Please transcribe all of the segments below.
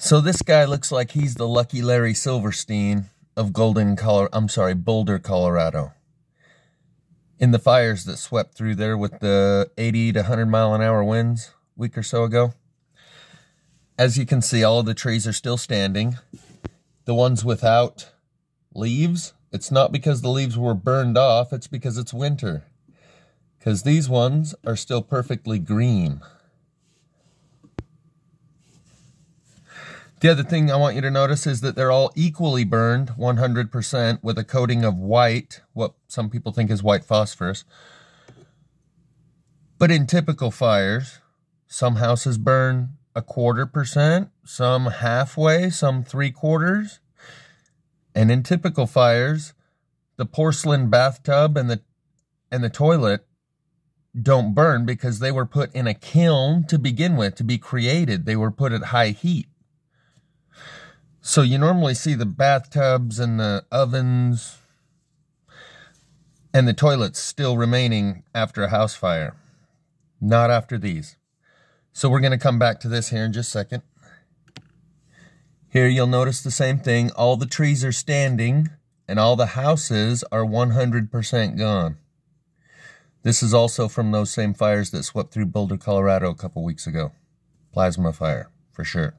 So this guy looks like he's the Lucky Larry Silverstein of Boulder, Colorado. In the fires that swept through there with the 80 to 100 mile an hour winds a week or so ago. As you can see, all of the trees are still standing. The ones without leaves, it's not because the leaves were burned off, it's because it's winter. Because these ones are still perfectly green. The other thing I want you to notice is that they're all equally burned, 100%, with a coating of white, what some people think is white phosphorus. But in typical fires, some houses burn 1/4%, some halfway, some 3/4. And in typical fires, the porcelain bathtub and the toilet don't burn because they were put in a kiln to begin with, to be created. They were put at high heat. So you normally see the bathtubs and the ovens and the toilets still remaining after a house fire. Not after these. So we're going to come back to this here in just a second. Here you'll notice the same thing. All the trees are standing and all the houses are 100% gone. This is also from those same fires that swept through Boulder, Colorado a couple weeks ago. Plasma fire, for sure.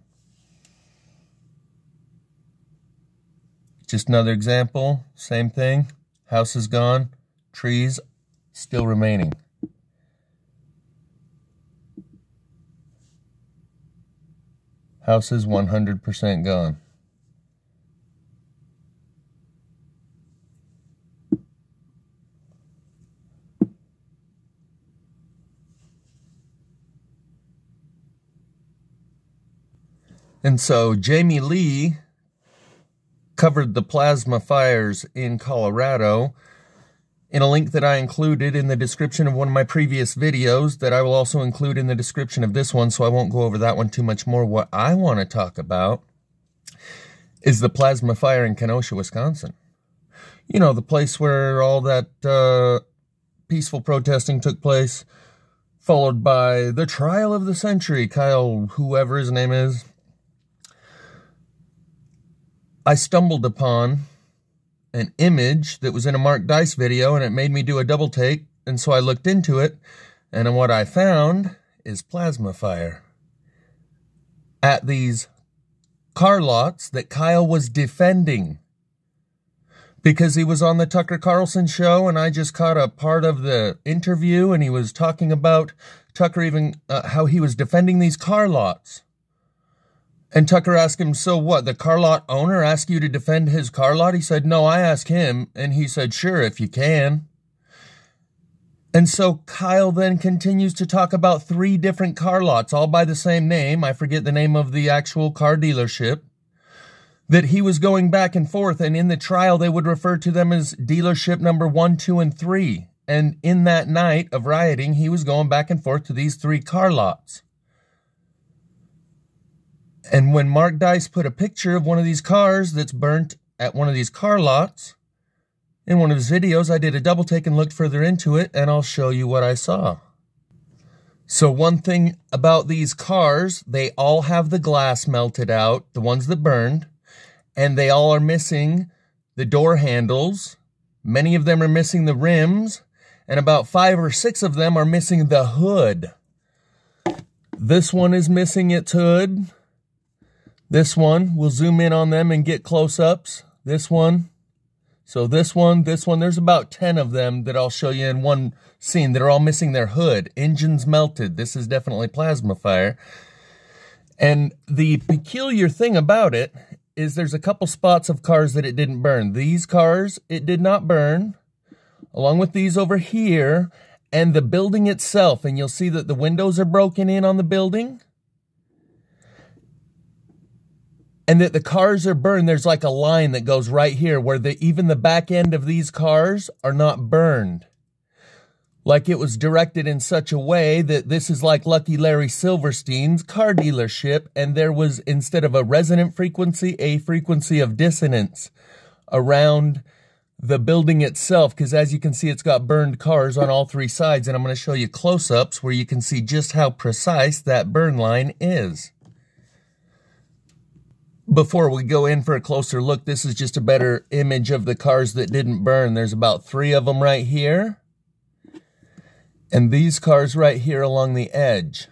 Just another example, same thing. House is gone, trees still remaining. House is 100% gone. And so Jamie Lee covered the plasma fires in Colorado in a link that I included in the description of one of my previous videos that I will also include in the description of this one, so I won't go over that one too much more. What I want to talk about is the plasma fire in Kenosha, Wisconsin. You know, the place where all that peaceful protesting took place, followed by the trial of the century, Kyle, whoever his name is. I stumbled upon an image that was in a Mark Dice video, and it made me do a double take, and so I looked into it, and what I found is plasma fire at these car lots that Kyle was defending because he was on the Tucker Carlson show, and I just caught a part of the interview, and he was talking about Tucker even how he was defending these car lots. And Tucker asked him, so what, the car lot owner asked you to defend his car lot? He said, no, I asked him. And he said, sure, if you can. And so Kyle then continues to talk about 3 different car lots, all by the same name. I forget the name of the actual car dealership. That he was going back and forth. And in the trial, they would refer to them as dealership number 1, 2, and 3. And in that night of rioting, he was going back and forth to these 3 car lots. And when Mark Dice put a picture of one of these cars that's burnt at one of these car lots, in one of his videos, I did a double take and looked further into it, and I'll show you what I saw. So one thing about these cars, they all have the glass melted out, the ones that burned, and they all are missing the door handles. Many of them are missing the rims, and about 5 or 6 of them are missing the hood. This one is missing its hood. This one, we'll zoom in on them and get close-ups. This one. So this one. There's about 10 of them that I'll show you in one scene that are all missing their hood. Engines melted. This is definitely plasma fire. And the peculiar thing about it is there's a couple spots of cars that it didn't burn. These cars, it did not burn, along with these over here, and the building itself. And you'll see that the windows are broken in on the building. And that the cars are burned. There's like a line that goes right here where even the back end of these cars are not burned. Like it was directed in such a way that this is like Lucky Larry Silverstein's car dealership. And there was, instead of a resonant frequency, a frequency of dissonance around the building itself. Because as you can see, it's got burned cars on all 3 sides. And I'm going to show you close-ups where you can see just how precise that burn line is. Before we go in for a closer look, this is just a better image of the cars that didn't burn. There's about 3 of them right here. And these cars right here along the edge.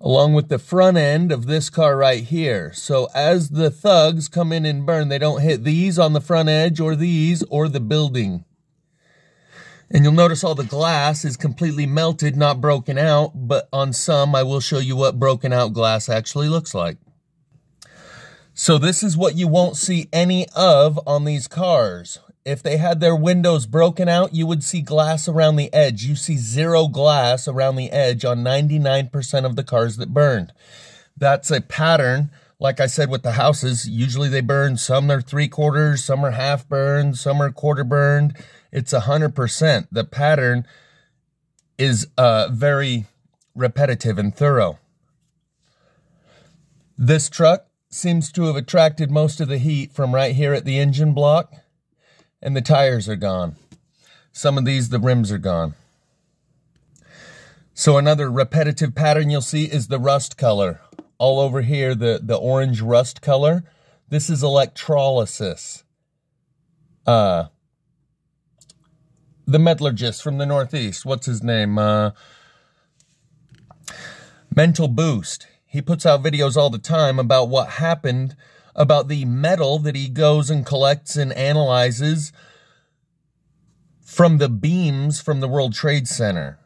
Along with the front end of this car right here. So as the thugs come in and burn, they don't hit these on the front edge or these or the building. And you'll notice all the glass is completely melted, not broken out. But on some, I will show you what broken out glass actually looks like. So this is what you won't see any of on these cars. If they had their windows broken out, you would see glass around the edge. You see 0 glass around the edge on 99% of the cars that burned. That's a pattern. Like I said with the houses, usually they burn. Some are 3/4, some are half burned, some are quarter burned. It's 100%. The pattern is very repetitive and thorough. This truck seems to have attracted most of the heat from right here at the engine block, and the tires are gone. Some of these, the rims are gone. So another repetitive pattern you'll see is the rust color. All over here, the orange rust color. This is electrolysis. The metallurgist from the Northeast, what's his name? Mental Boost. He puts out videos all the time about what happened, about the metal that he goes and collects and analyzes from the beams from the World Trade Center.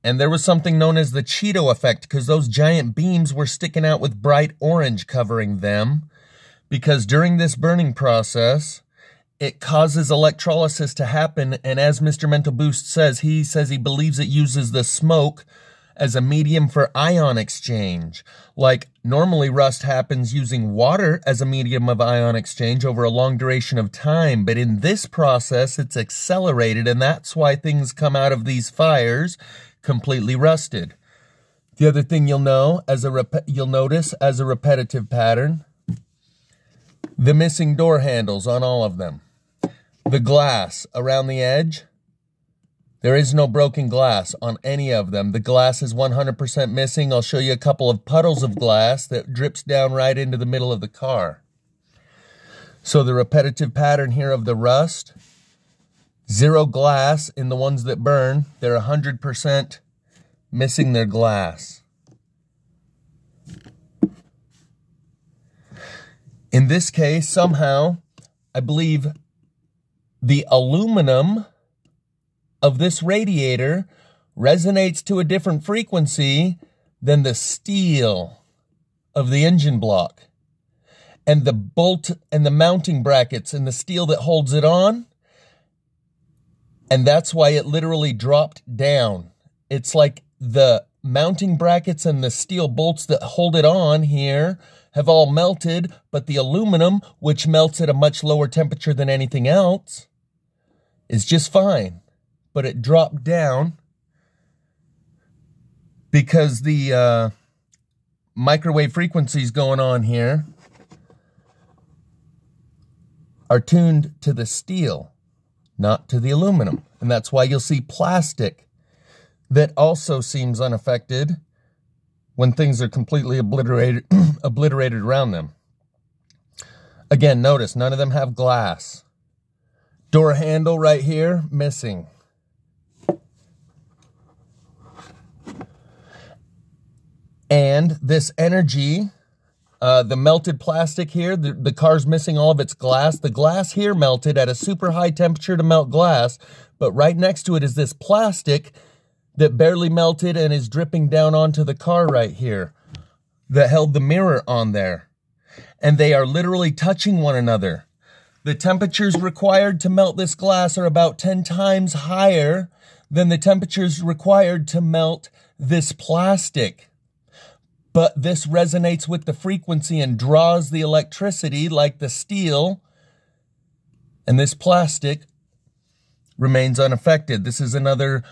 And there was something known as the Cheeto effect, because those giant beams were sticking out with bright orange covering them, because during this burning process, it causes electrolysis to happen. And as Mr. Mental Boost says, he believes it uses the smoke as a medium for ion exchange. Like normally rust happens using water as a medium of ion exchange over a long duration of time. But in this process, it's accelerated, and that's why things come out of these fires completely rusted. The other thing you'll notice as a repetitive pattern, the missing door handles on all of them. The glass around the edge, there is no broken glass on any of them. The glass is 100% missing. I'll show you a couple of puddles of glass that drips down right into the middle of the car. So the repetitive pattern here of the rust, 0 glass in the ones that burn. They're 100% missing their glass. In this case, somehow, I believe the aluminum of this radiator resonates to a different frequency than the steel of the engine block. And the bolt and the mounting brackets and the steel that holds it on, and that's why it literally dropped down. It's like the mounting brackets and the steel bolts that hold it on here have all melted, but the aluminum, which melts at a much lower temperature than anything else, is just fine. But it dropped down because the microwave frequencies going on here are tuned to the steel, not to the aluminum. And that's why you'll see plastic that also seems unaffected when things are completely obliterated around them. Again, notice none of them have glass. Door handle right here, missing. And this energy, the melted plastic here, the car's missing all of its glass. The glass here melted at a super high temperature to melt glass, but right next to it is this plastic that barely melted and is dripping down onto the car right here that held the mirror on there. And they are literally touching one another. The temperatures required to melt this glass are about 10 times higher than the temperatures required to melt this plastic. But this resonates with the frequency and draws the electricity like the steel. And this plastic remains unaffected. This is another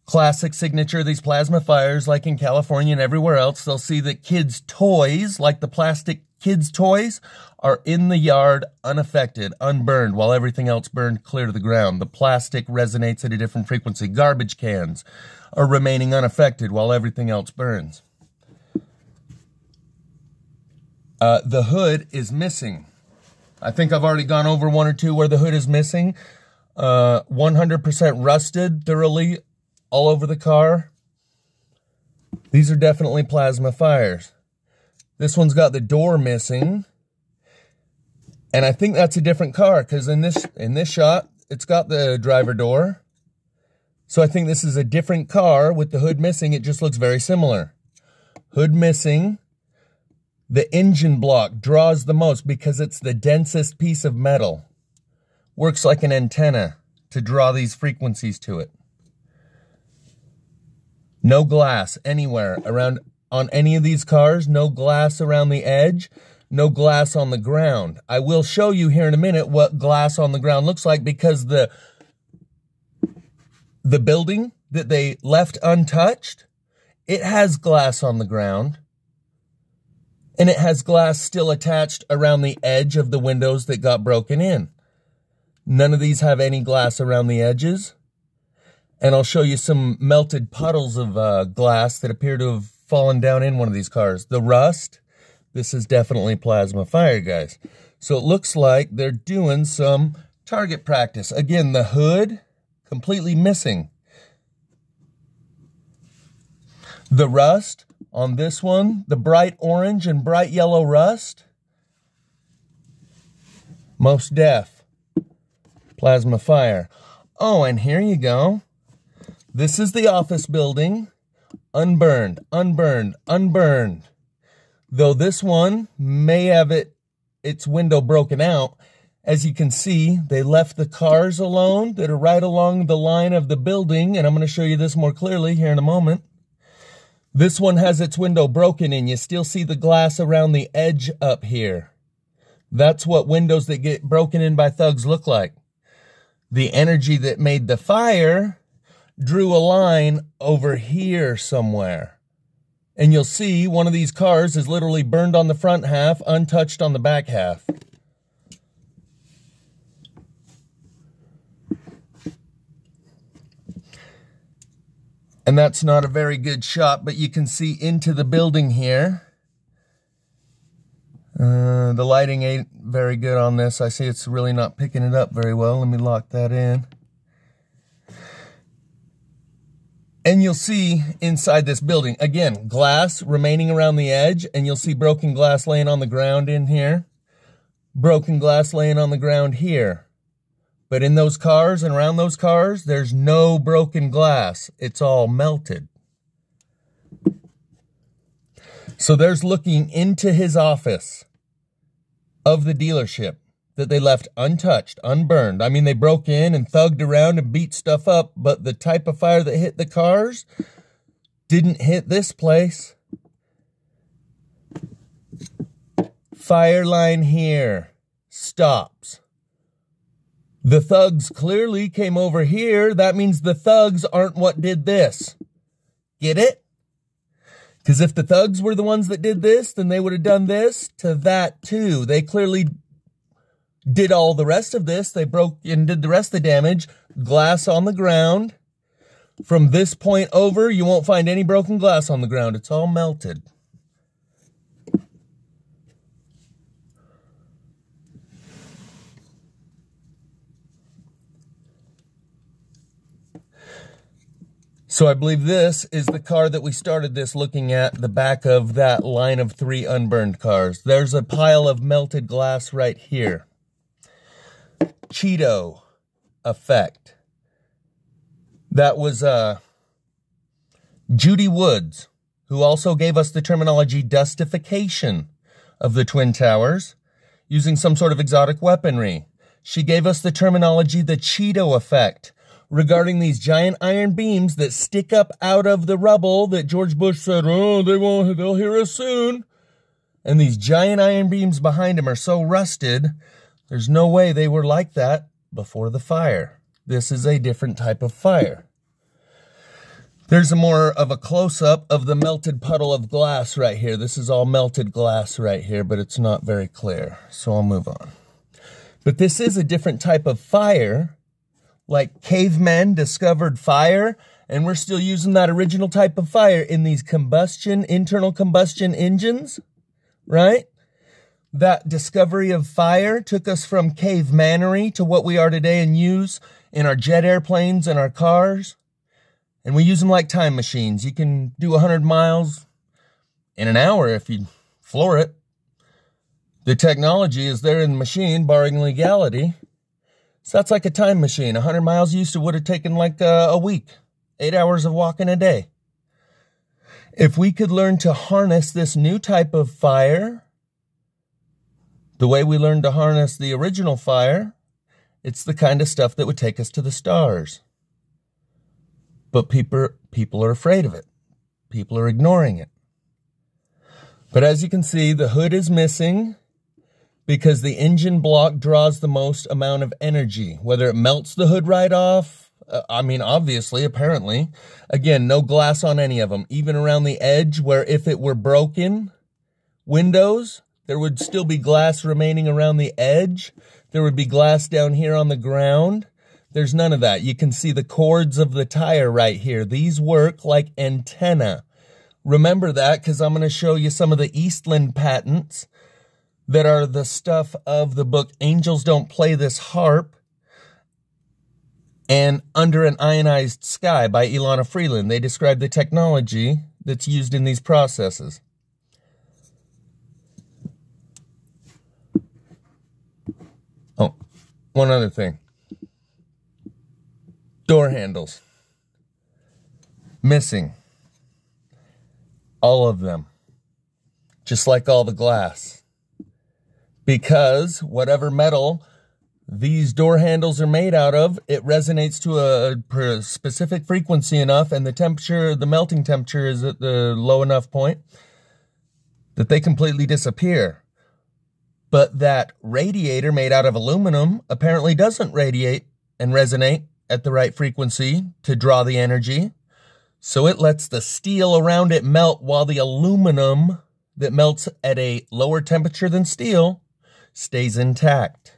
classic signature of these plasma fires, like in California and everywhere else. They'll see that kids' toys, like the plastic kids' toys, are in the yard unaffected, unburned, while everything else burned clear to the ground. The plastic resonates at a different frequency. Garbage cans are remaining unaffected while everything else burns. The hood is missing. I think I've already gone over one or two where the hood is missing. 100% rusted thoroughly all over the car. These are definitely plasma fires. This one's got the door missing. And I think that's a different car because in this shot, it's got the driver door. So I think this is a different car with the hood missing. It just looks very similar. Hood missing. The engine block draws the most because it's the densest piece of metal. Works like an antenna to draw these frequencies to it. No glass anywhere around on any of these cars. No glass around the edge. No glass on the ground. I will show you here in a minute what glass on the ground looks like because the building that they left untouched, it has glass on the ground. And it has glass still attached around the edge of the windows that got broken in. None of these have any glass around the edges. And I'll show you some melted puddles of glass that appear to have fallen down in one of these cars. The rust, this is definitely plasma fire, guys. So it looks like they're doing some target practice. Again, the hood, completely missing. The rust on this one, the bright orange and bright yellow rust, most def, plasma fire. Oh, and here you go. This is the office building, unburned, unburned, unburned. Though this one may have its window broken out. As you can see, they left the cars alone that are right along the line of the building, and I'm going to show you this more clearly here in a moment. This one has its window broken and you still see the glass around the edge up here. That's what windows that get broken in by thugs look like. The energy that made the fire drew a line over here somewhere. And you'll see one of these cars is literally burned on the front half, untouched on the back half. And that's not a very good shot, but you can see into the building here. The lighting ain't very good on this. I see it's really not picking it up very well. Let me lock that in. And you'll see inside this building, again, glass remaining around the edge, and you'll see broken glass laying on the ground in here. Broken glass laying on the ground here. But in those cars and around those cars, there's no broken glass. It's all melted. So there's looking into his office of the dealership that they left untouched, unburned. I mean, they broke in and thugged around and beat stuff up, but the type of fire that hit the cars didn't hit this place. Fire line here stops. The thugs clearly came over here. That means the thugs aren't what did this. Get it? Because if the thugs were the ones that did this, then they would have done this to that too. They clearly did all the rest of this. They broke and did the rest of the damage. Glass on the ground. From this point over, you won't find any broken glass on the ground. It's all melted. So I believe this is the car that we started this looking at, the back of that line of 3 unburned cars. There's a pile of melted glass right here. Cheeto effect. That was Judy Woods, who also gave us the terminology dustification of the Twin Towers using some sort of exotic weaponry. She gave us the terminology the Cheeto effect regarding these giant iron beams that stick up out of the rubble that George Bush said, oh, they'll hear us soon. And these giant iron beams behind him are so rusted, there's no way they were like that before the fire. This is a different type of fire. There's a more of a close-up of the melted puddle of glass right here. This is all melted glass right here, but it's not very clear, so I'll move on. But this is a different type of fire. Like cavemen discovered fire, and we're still using that original type of fire in these internal combustion engines, right? That discovery of fire took us from cavemanery to what we are today and use in our jet airplanes and our cars. And we use them like time machines. You can do 100 miles in an hour if you floor it. The technology is there in the machine, barring legality. So that's like a time machine. 100 miles would have taken like a week. 8 hours of walking a day. If we could learn to harness this new type of fire, the way we learned to harness the original fire, it's the kind of stuff that would take us to the stars. But people are afraid of it. People are ignoring it. But as you can see, the hood is missing because the engine block draws the most amount of energy. Whether it melts the hood right off, obviously, apparently. Again, no glass on any of them. Even around the edge where if it were broken windows, there would still be glass remaining around the edge. There would be glass down here on the ground. There's none of that. You can see the cords of the tire right here. These work like antenna. Remember that because I'm going to show you some of the Eastland patents that are the stuff of the book Angels Don't Play This Harp and Under an Ionized Sky by Ilana Freeland. They describe the technology that's used in these processes. Oh, one other thing. Door handles. Missing. All of them. Just like all the glass. Because whatever metal these door handles are made out of, it resonates to a specific frequency enough, and the temperature, the melting temperature is at the low enough point that they completely disappear. But that radiator made out of aluminum apparently doesn't radiate and resonate at the right frequency to draw the energy. So it lets the steel around it melt while the aluminum that melts at a lower temperature than steel stays intact.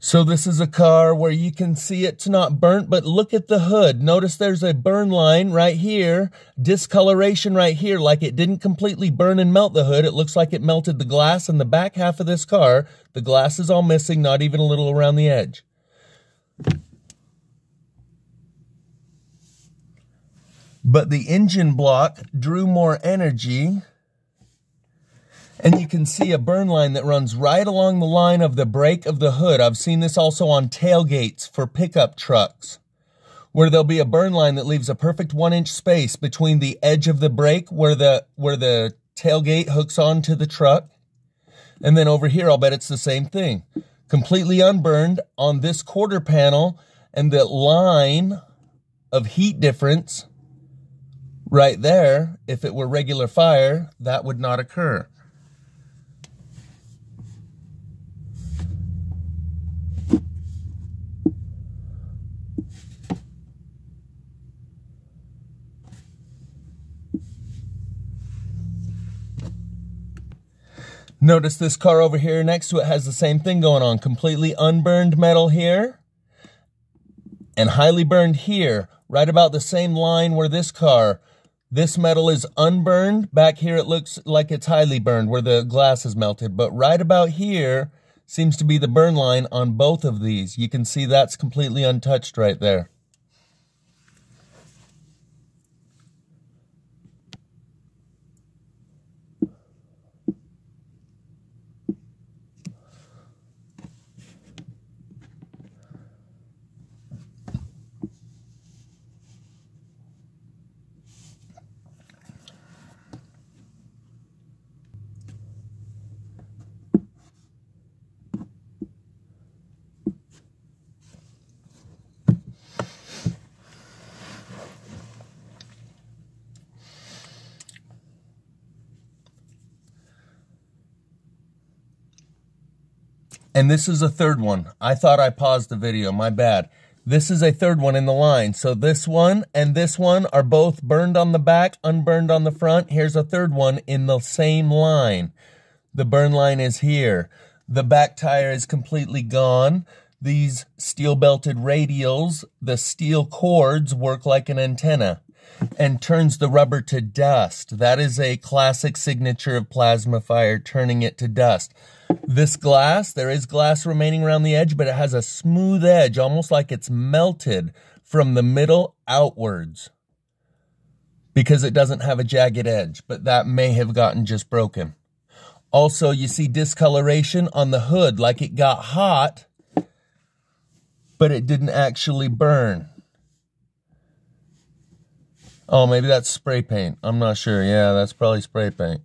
So this is a car where you can see it's not burnt, but look at the hood. Notice there's a burn line right here, discoloration right here, like it didn't completely burn and melt the hood. It looks like it melted the glass in the back half of this car. The glass is all missing, not even a little around the edge. But the engine block drew more energy. And you can see a burn line that runs right along the line of the brake of the hood. I've seen this also on tailgates for pickup trucks, where there'll be a burn line that leaves a perfect 1-inch space between the edge of the brake where the tailgate hooks onto the truck. And then over here, I'll bet it's the same thing. Completely unburned on this quarter panel, and the line of heat difference right there, if it were regular fire, that would not occur. Notice this car over here next to it has the same thing going on. Completely unburned metal here and highly burned here. Right about the same line where this metal is unburned. Back here it looks like it's highly burned where the glass is melted. But right about here seems to be the burn line on both of these. You can see that's completely untouched right there. And this is a third one. I thought I paused the video, my bad. This is a third one in the line. So this one and this one are both burned on the back, unburned on the front. Here's a third one in the same line. The burn line is here. The back tire is completely gone. These steel belted radials, the steel cords work like an antenna. and turns the rubber to dust. That is a classic signature of plasma fire, turning it to dust. This glass, there is glass remaining around the edge, but it has a smooth edge, almost like it's melted from the middle outwards, because it doesn't have a jagged edge, but that may have gotten just broken. Also, you see discoloration on the hood, like it got hot, but it didn't actually burn. Oh, maybe that's spray paint. I'm not sure. Yeah, that's probably spray paint.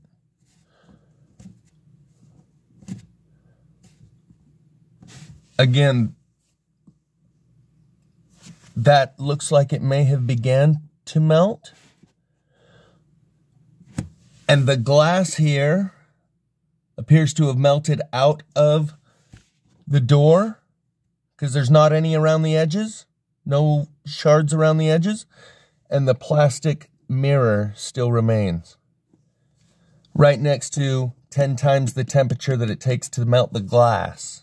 Again, that looks like it may have began to melt. And the glass here appears to have melted out of the door, because there's not any around the edges, no shards around the edges, and the plastic mirror still remains right next to 10 times the temperature that it takes to melt the glass.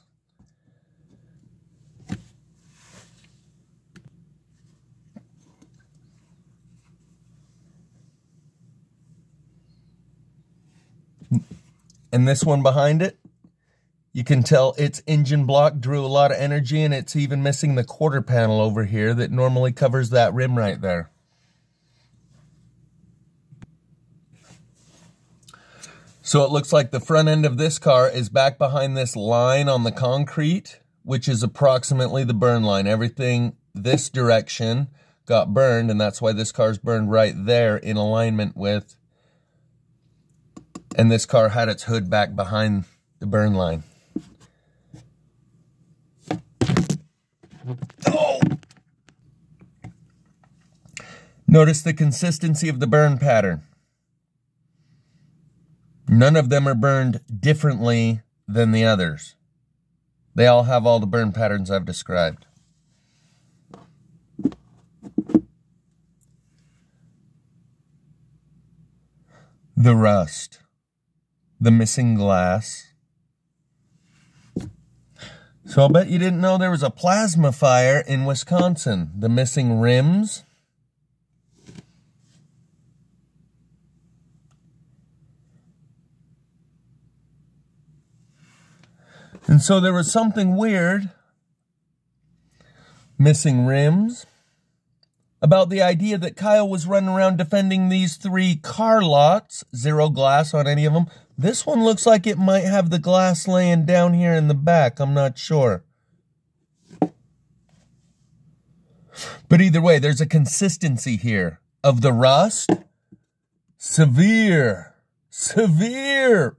And this one behind it, you can tell its engine block drew a lot of energy, and it's even missing the quarter panel over here that normally covers that rim right there. So it looks like the front end of this car is back behind this line on the concrete, which is approximately the burn line. Everything this direction got burned, and that's why this car's burned right there in alignment with. And this car had its hood back behind the burn line. Oh! Notice the consistency of the burn pattern. None of them are burned differently than the others. They all have all the burn patterns I've described. The rust. The missing glass. So I'll bet you didn't know there was a plasma fire in Wisconsin. The missing rims. And so there was something weird, missing rims, about the idea that Kyle was running around defending these 3 car lots, 0 glass on any of them. This one looks like it might have the glass laying down here in the back. I'm not sure. But either way, there's a consistency here of the rust. Severe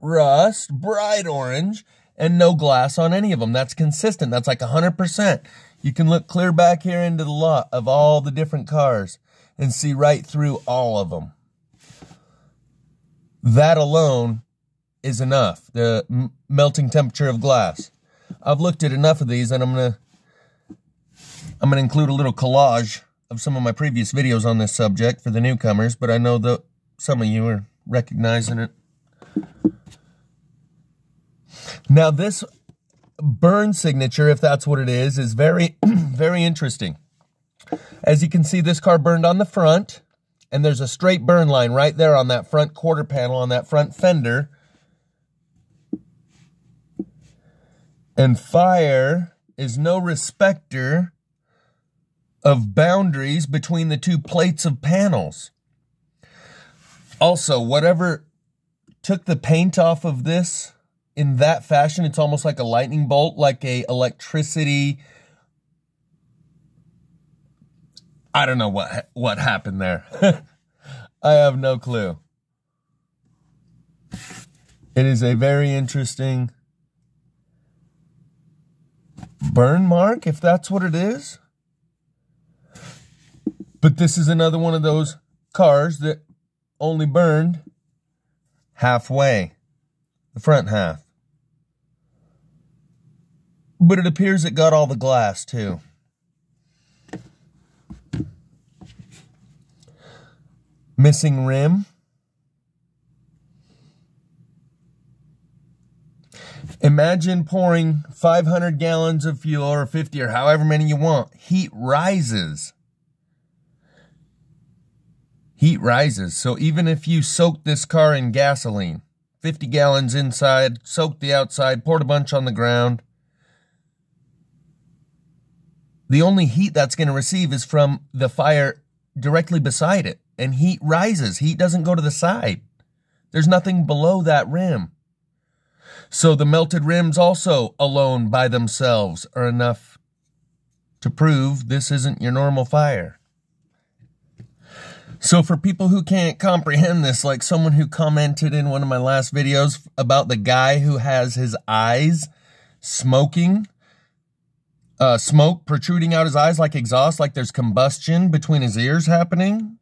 rust, bright orange, and no glass on any of them. That's consistent. That's like 100%. You can look clear back here into the lot of all the different cars and see right through all of them. That alone is enough, the melting temperature of glass. I've looked at enough of these, and I'm gonna include a little collage of some of my previous videos on this subject for the newcomers, but I know that some of you are recognizing it. Now this burn signature, if that's what it is very, very interesting. As you can see, this car burned on the front, and there's a straight burn line right there on that front quarter panel, on that front fender. And fire is no respecter of boundaries between the 2 plates of panels. Also, whatever took the paint off of this in that fashion, it's almost like a lightning bolt, like a electricity. I don't know what happened there. I have no clue. It is a very interesting burn mark, if that's what it is. But this is another one of those cars that only burned halfway, the front half. But it appears it got all the glass too. Missing rim. Imagine pouring 500 gallons of fuel, or 50, or however many you want. Heat rises. heat rises. So even if you soak this car in gasoline, 50 gallons inside, soak the outside, poured a bunch on the ground, the only heat that's going to receive is from the fire directly beside it. And heat rises. Heat doesn't go to the side. There's nothing below that rim. So the melted rims also alone by themselves are enough to prove this isn't your normal fire. So for people who can't comprehend this, like someone who commented in one of my last videos about the guy who has his eyes smoking, smoke protruding out his eyes like exhaust, like there's combustion between his ears happening,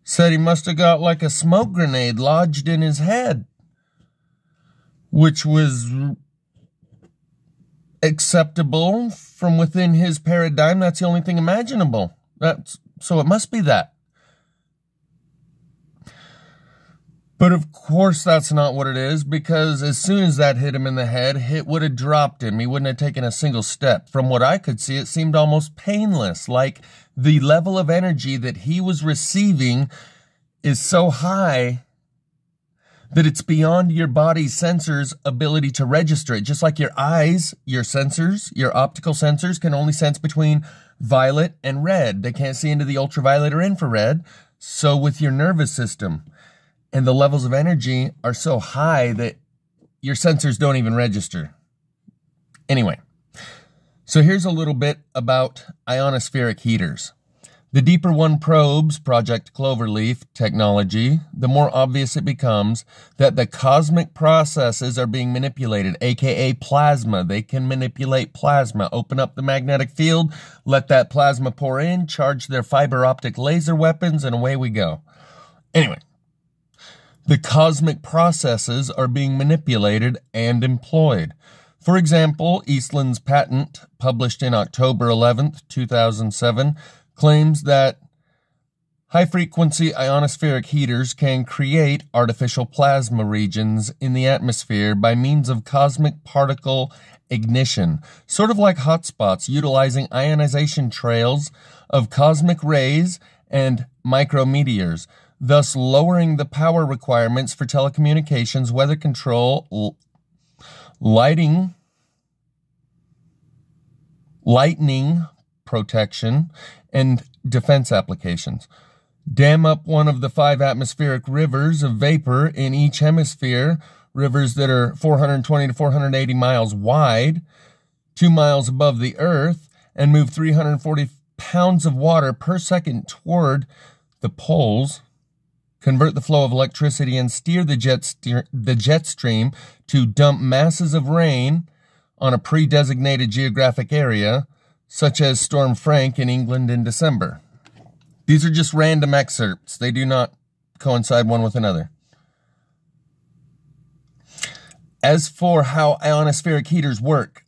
said he must have got like a smoke grenade lodged in his head, which was acceptable from within his paradigm. That's the only thing imaginable. So it must be that. But of course that's not what it is, because as soon as that hit him in the head, it would have dropped him. He wouldn't have taken a single step. From what I could see, it seemed almost painless, like the level of energy that he was receiving is so high that it's beyond your body's sensors' ability to register it. Just like your eyes, your sensors, your optical sensors can only sense between violet and red. They can't see into the ultraviolet or infrared. So with your nervous system, and the levels of energy are so high that your sensors don't even register. Anyway, so here's a little bit about ionospheric heaters. The deeper one probes Project Cloverleaf technology, the more obvious it becomes that the cosmic processes are being manipulated, aka plasma. They can manipulate plasma, open up the magnetic field, let that plasma pour in, charge their fiber optic laser weapons, and away we go. Anyway, the cosmic processes are being manipulated and employed. For example, Eastland's patent, published in October 11th, 2007, claims that high-frequency ionospheric heaters can create artificial plasma regions in the atmosphere by means of cosmic particle ignition, sort of like hotspots utilizing ionization trails of cosmic rays and micrometeors, thus lowering the power requirements for telecommunications, weather control, lightning protection, and defense applications. Dam up one of the 5 atmospheric rivers of vapor in each hemisphere, rivers that are 420 to 480 miles wide, 2 miles above the Earth, and move 340 pounds of water per second toward the poles, convert the flow of electricity, and steer the jet stream to dump masses of rain on a pre-designated geographic area, such as Storm Frank in England in December. These are just random excerpts. They do not coincide one with another. As for how ionospheric heaters work,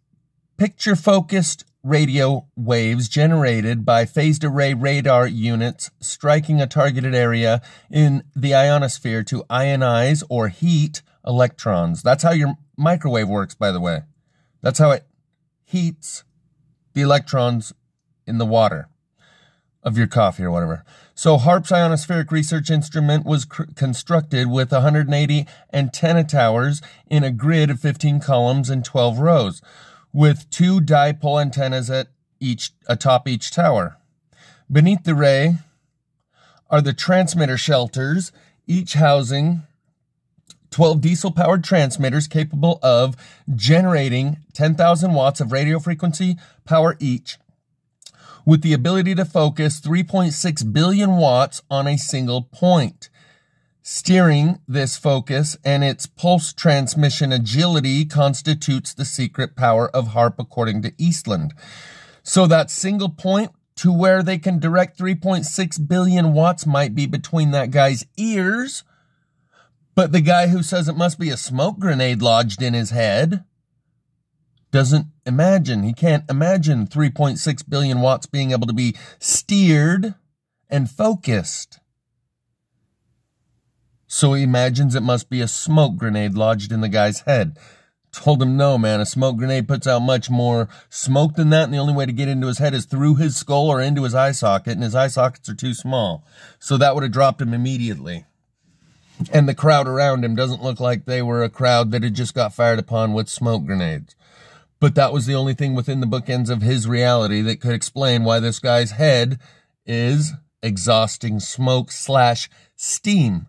picture-focused radio waves generated by phased array radar units striking a targeted area in the ionosphere to ionize or heat electrons. That's how your microwave works, by the way. That's how it heats the electrons in the water of your coffee or whatever. So HAARP's ionospheric research instrument was constructed with 180 antenna towers in a grid of 15 columns and 12 rows, with 2 dipole antennas atop each tower. Beneath the array are the transmitter shelters, each housing 12 diesel-powered transmitters capable of generating 10,000 watts of radio frequency power each, with the ability to focus 3.6 billion watts on a single point. Steering this focus and its pulse transmission agility constitutes the secret power of HAARP, according to Eastland. So that single point to where they can direct 3.6 billion watts might be between that guy's ears, but the guy who says it must be a smoke grenade lodged in his head doesn't imagine. He can't imagine 3.6 billion watts being able to be steered and focused. So he imagines it must be a smoke grenade lodged in the guy's head. Told him, no, man, a smoke grenade puts out much more smoke than that, and the only way to get into his head is through his skull or into his eye socket, and his eye sockets are too small. So that would have dropped him immediately. And the crowd around him doesn't look like they were a crowd that had just got fired upon with smoke grenades. But that was the only thing within the bookends of his reality that could explain why this guy's head is exhausting smoke / steam.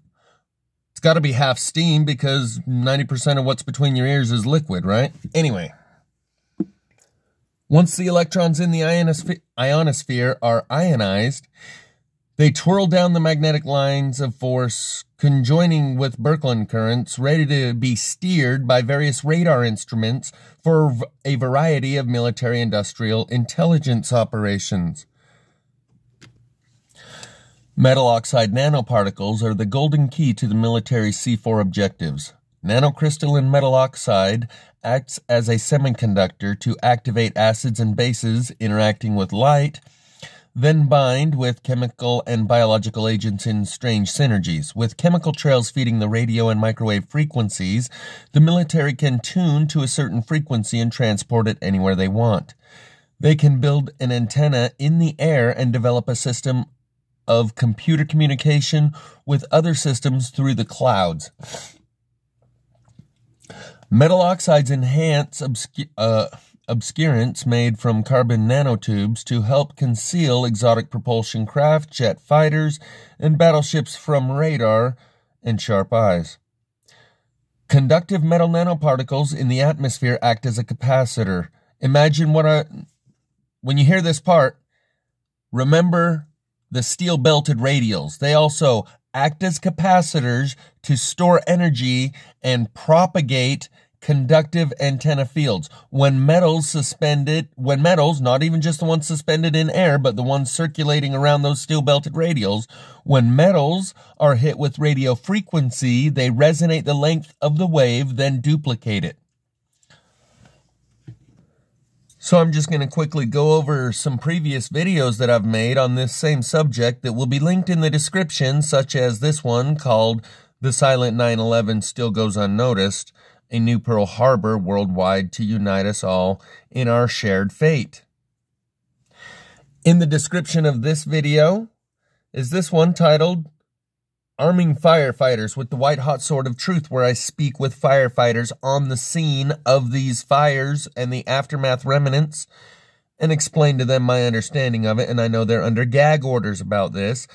It's got to be half steam because 90% of what's between your ears is liquid, right? Anyway, once the electrons in the ionosphere are ionized, they twirl down the magnetic lines of force, conjoining with Birkeland currents, ready to be steered by various radar instruments for a variety of military-industrial intelligence operations. Metal oxide nanoparticles are the golden key to the military C4 objectives. Nanocrystalline metal oxide acts as a semiconductor to activate acids and bases interacting with light, then bind with chemical and biological agents in strange synergies. With chemical trails feeding the radio and microwave frequencies, the military can tune to a certain frequency and transport it anywhere they want. They can build an antenna in the air and develop a system of computer communication with other systems through the clouds. Metal oxides enhance obscurants made from carbon nanotubes to help conceal exotic propulsion craft, jet fighters, and battleships from radar and sharp eyes. Conductive metal nanoparticles in the atmosphere act as a capacitor. Imagine when you hear this part, remember the steel-belted radials. They also act as capacitors to store energy and propagate conductive antenna fields. When metals, not even just the ones suspended in air, but the ones circulating around those steel-belted radials, when metals are hit with radio frequency, they resonate the length of the wave, then duplicate it. So I'm just going to quickly go over some previous videos that I've made on this same subject that will be linked in the description, such as this one called The Silent 9/11 Still Goes Unnoticed, a New Pearl Harbor Worldwide to Unite Us All in Our Shared Fate. In the description of this video is this one titled Arming Firefighters with the White Hot Sword of Truth, where I speak with firefighters on the scene of these fires and the aftermath remnants and explain to them my understanding of it. And I know they're under gag orders about this,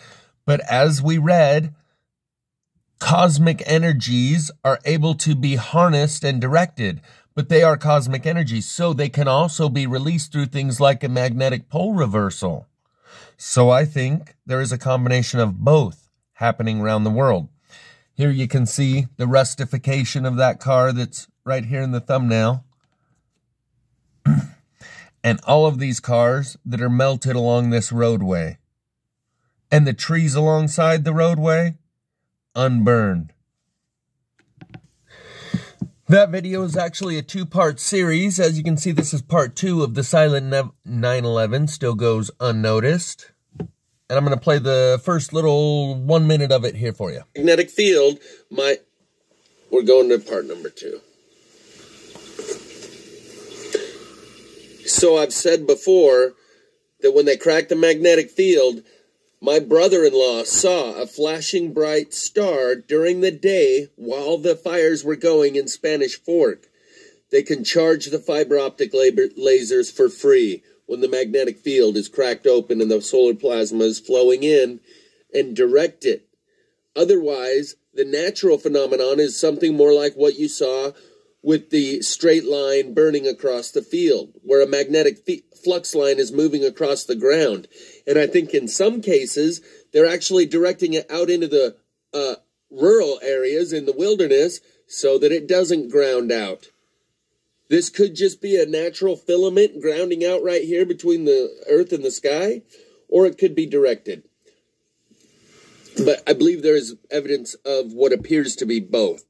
but as we read, cosmic energies are able to be harnessed and directed, but they are cosmic energies, so they can also be released through things like a magnetic pole reversal. So I think there is a combination of both happening around the world. Here you can see the rustification of that car that's right here in the thumbnail. And all of these cars that are melted along this roadway. And the trees alongside the roadway, unburned. That video is actually a two-part series. As you can see, this is part 2 of The Silent 9/11 Still Goes Unnoticed. And I'm going to play the first little 1 minute of it here for you. Magnetic field, we're going to part number 2. So I've said before that when they cracked the magnetic field, my brother-in-law saw a flashing bright star during the day while the fires were going in Spanish Fork. They can charge the fiber optic lasers for free when the magnetic field is cracked open and the solar plasma is flowing in, and direct it. Otherwise, the natural phenomenon is something more like what you saw with the straight line burning across the field, where a magnetic flux line is moving across the ground. And I think in some cases, they're actually directing it out into the rural areas in the wilderness so that it doesn't ground out. This could just be a natural filament grounding out right here between the earth and the sky, or it could be directed. But I believe there is evidence of what appears to be both.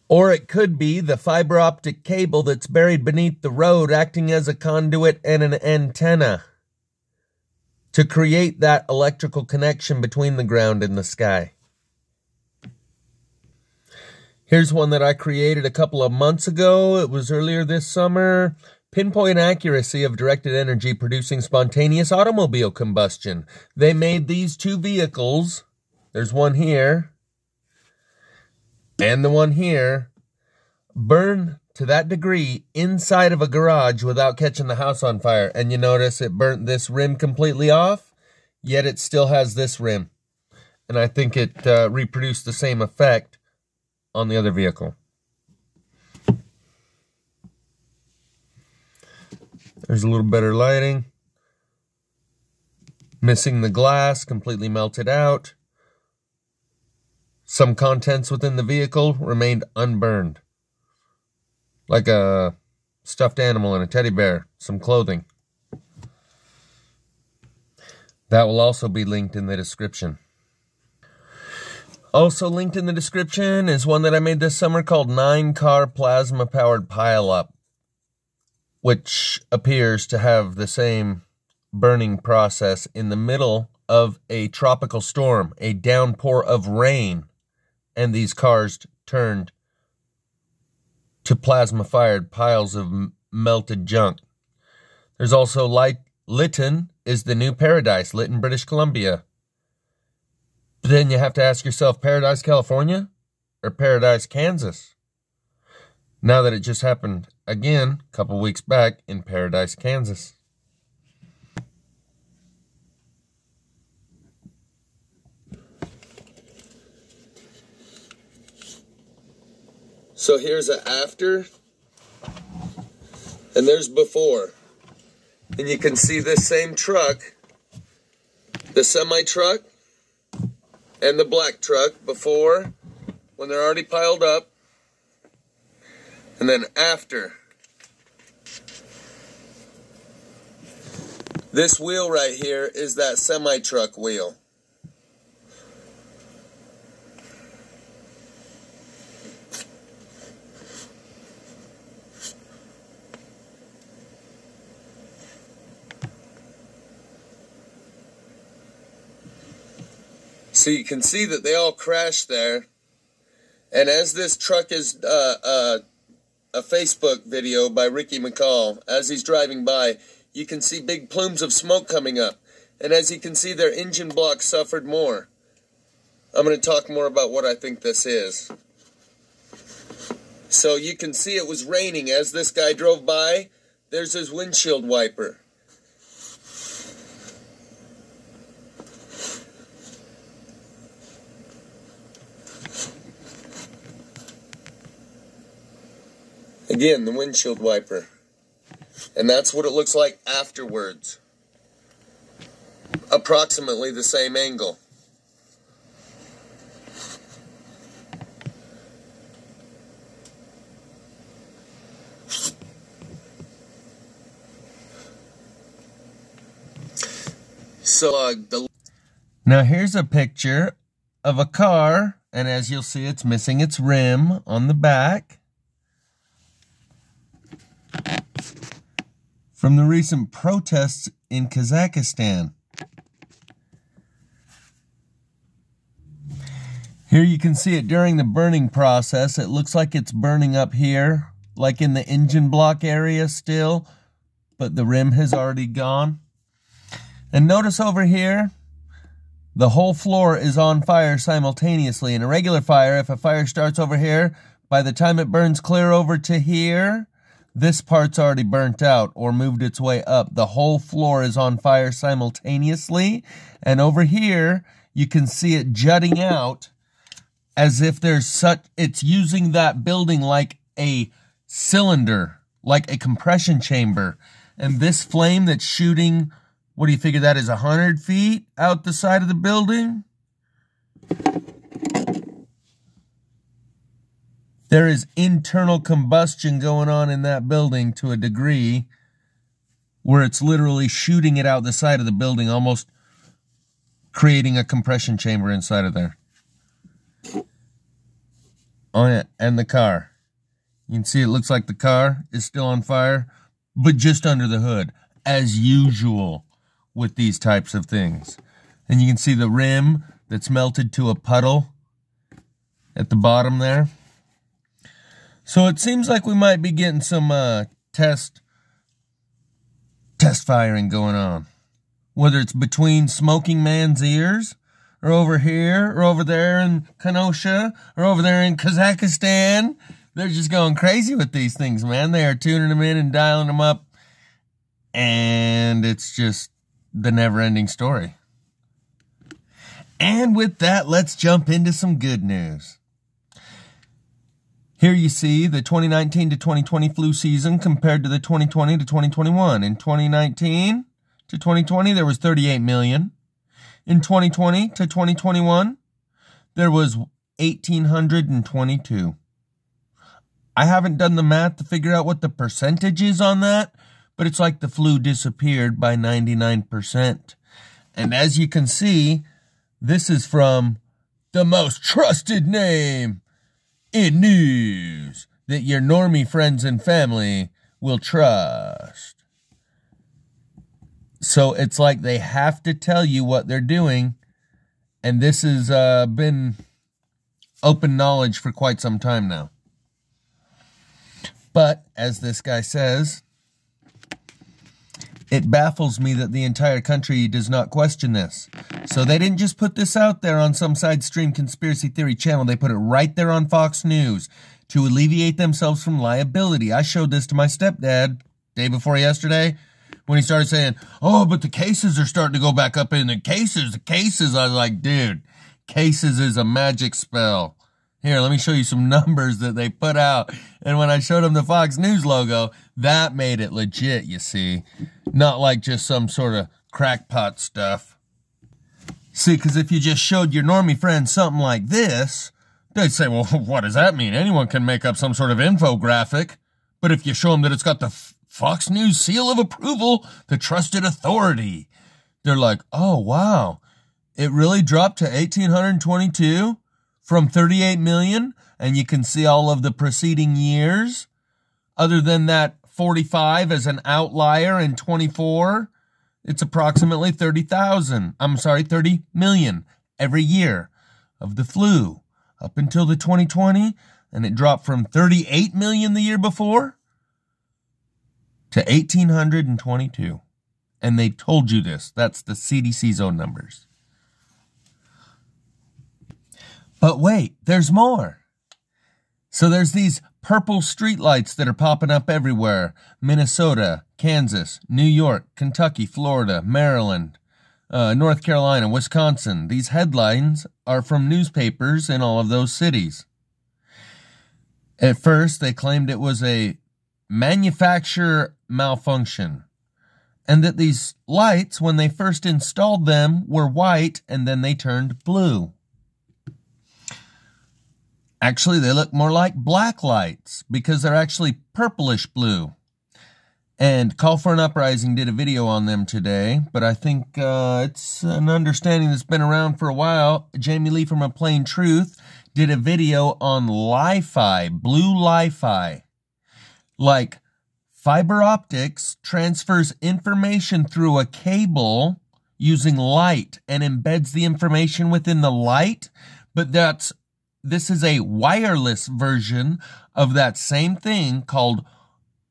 Or it could be the fiber optic cable that's buried beneath the road acting as a conduit and an antenna to create that electrical connection between the ground and the sky. Here's one that I created a couple of months ago. It was earlier this summer. Pinpoint accuracy of directed energy producing spontaneous automobile combustion. They made these two vehicles. There's one here and the one here. Burn to that degree inside of a garage without catching the house on fire. And you notice it burnt this rim completely off, yet it still has this rim. And I think it reproduced the same effect on the other vehicle. There's a little better lighting. Missing the glass, completely melted out. Some contents within the vehicle remained unburned. Like a stuffed animal and a teddy bear, some clothing. That will also be linked in the description. Also linked in the description is one that I made this summer called 9-car plasma-powered pile-up, which appears to have the same burning process in the middle of a tropical storm, a downpour of rain, and these cars turned to plasma-fired piles of melted junk. There's also Lytton is the new paradise, Lytton, British Columbia. But then you have to ask yourself, Paradise, California or Paradise, Kansas? Now that it just happened again a couple weeks back in Paradise, Kansas. So here's an after, and there's before. And you can see this same truck, the semi-truck, and the black truck before, when they're already piled up, and then after. This wheel right here is that semi-truck wheel. So you can see that they all crashed there. And as this truck is a Facebook video by Ricky McCall, as he's driving by, you can see big plumes of smoke coming up. And as you can see, their engine block suffered more. I'm going to talk more about what I think this is. So you can see it was raining. As this guy drove by, there's his windshield wiper. Again, the windshield wiper. And that's what it looks like afterwards. Approximately the same angle. So, now here's a picture of a car, and as you'll see, it's missing its rim on the back. From the recent protests in Kazakhstan. Here you can see it during the burning process. It looks like it's burning up here, like in the engine block area still, but the rim has already gone. And notice over here, the whole floor is on fire simultaneously. In a regular fire, if a fire starts over here, by the time it burns clear over to here, this part's already burnt out or moved its way up. The whole floor is on fire simultaneously. And over here, you can see it jutting out as if it's using that building like a cylinder, like a compression chamber. And this flame that's shooting, what do you figure that is, 100 feet out the side of the building? There is internal combustion going on in that building to a degree where it's literally shooting it out the side of the building, almost creating a compression chamber inside of there. Oh yeah, and the car. You can see it looks like the car is still on fire, but just under the hood, as usual with these types of things. And you can see the rim that's melted to a puddle at the bottom there. So it seems like we might be getting some test firing going on. Whether it's between Smoking Man's ears, or over here, or over there in Kenosha, or over there in Kazakhstan. They're just going crazy with these things, man. They are tuning them in and dialing them up. And it's just the never-ending story. And with that, let's jump into some good news. Here you see the 2019 to 2020 flu season compared to the 2020 to 2021. In 2019 to 2020, there was 38 million. In 2020 to 2021, there was 1,822. I haven't done the math to figure out what the percentage is on that, but it's like the flu disappeared by 99%. And as you can see, this is from the most trusted name in news that your normie friends and family will trust. So it's like they have to tell you what they're doing, and this has been open knowledge for quite some time now. But, as this guy says, it baffles me that the entire country does not question this. So they didn't just put this out there on some side stream conspiracy theory channel. They put it right there on Fox News to alleviate themselves from liability. I showed this to my stepdad day before yesterday when he started saying, oh, but the cases are starting to go back up in the cases. I was like, dude, cases is a magic spell. Here, let me show you some numbers that they put out. And when I showed them the Fox News logo, that made it legit, you see. Not like just some sort of crackpot stuff. See, because if you just showed your normie friends something like this, they'd say, well, what does that mean? Anyone can make up some sort of infographic. But if you show them that it's got the Fox News seal of approval, the trusted authority, they're like, oh, wow. It really dropped to 1,822? From 38 million, and you can see all of the preceding years. Other than that 45 as an outlier in 24, it's approximately 30 million every year of the flu up until the 2020, and it dropped from 38 million the year before to 1,822. And they told you this. That's the CDC's own numbers. But wait, there's more. So there's these purple streetlights that are popping up everywhere. Minnesota, Kansas, New York, Kentucky, Florida, Maryland, North Carolina, Wisconsin. These headlines are from newspapers in all of those cities. At first, they claimed it was a manufacturer malfunction, and that these lights, when they first installed them, were white and then they turned blue. Actually, they look more like black lights because they're actually purplish blue. And Call for an Uprising did a video on them today, but I think it's an understanding that's been around for a while. Jamie Lee from A Plain Truth did a video on LiFi, blue LiFi. Like, fiber optics transfers information through a cable using light and embeds the information within the light, but this is a wireless version of that same thing called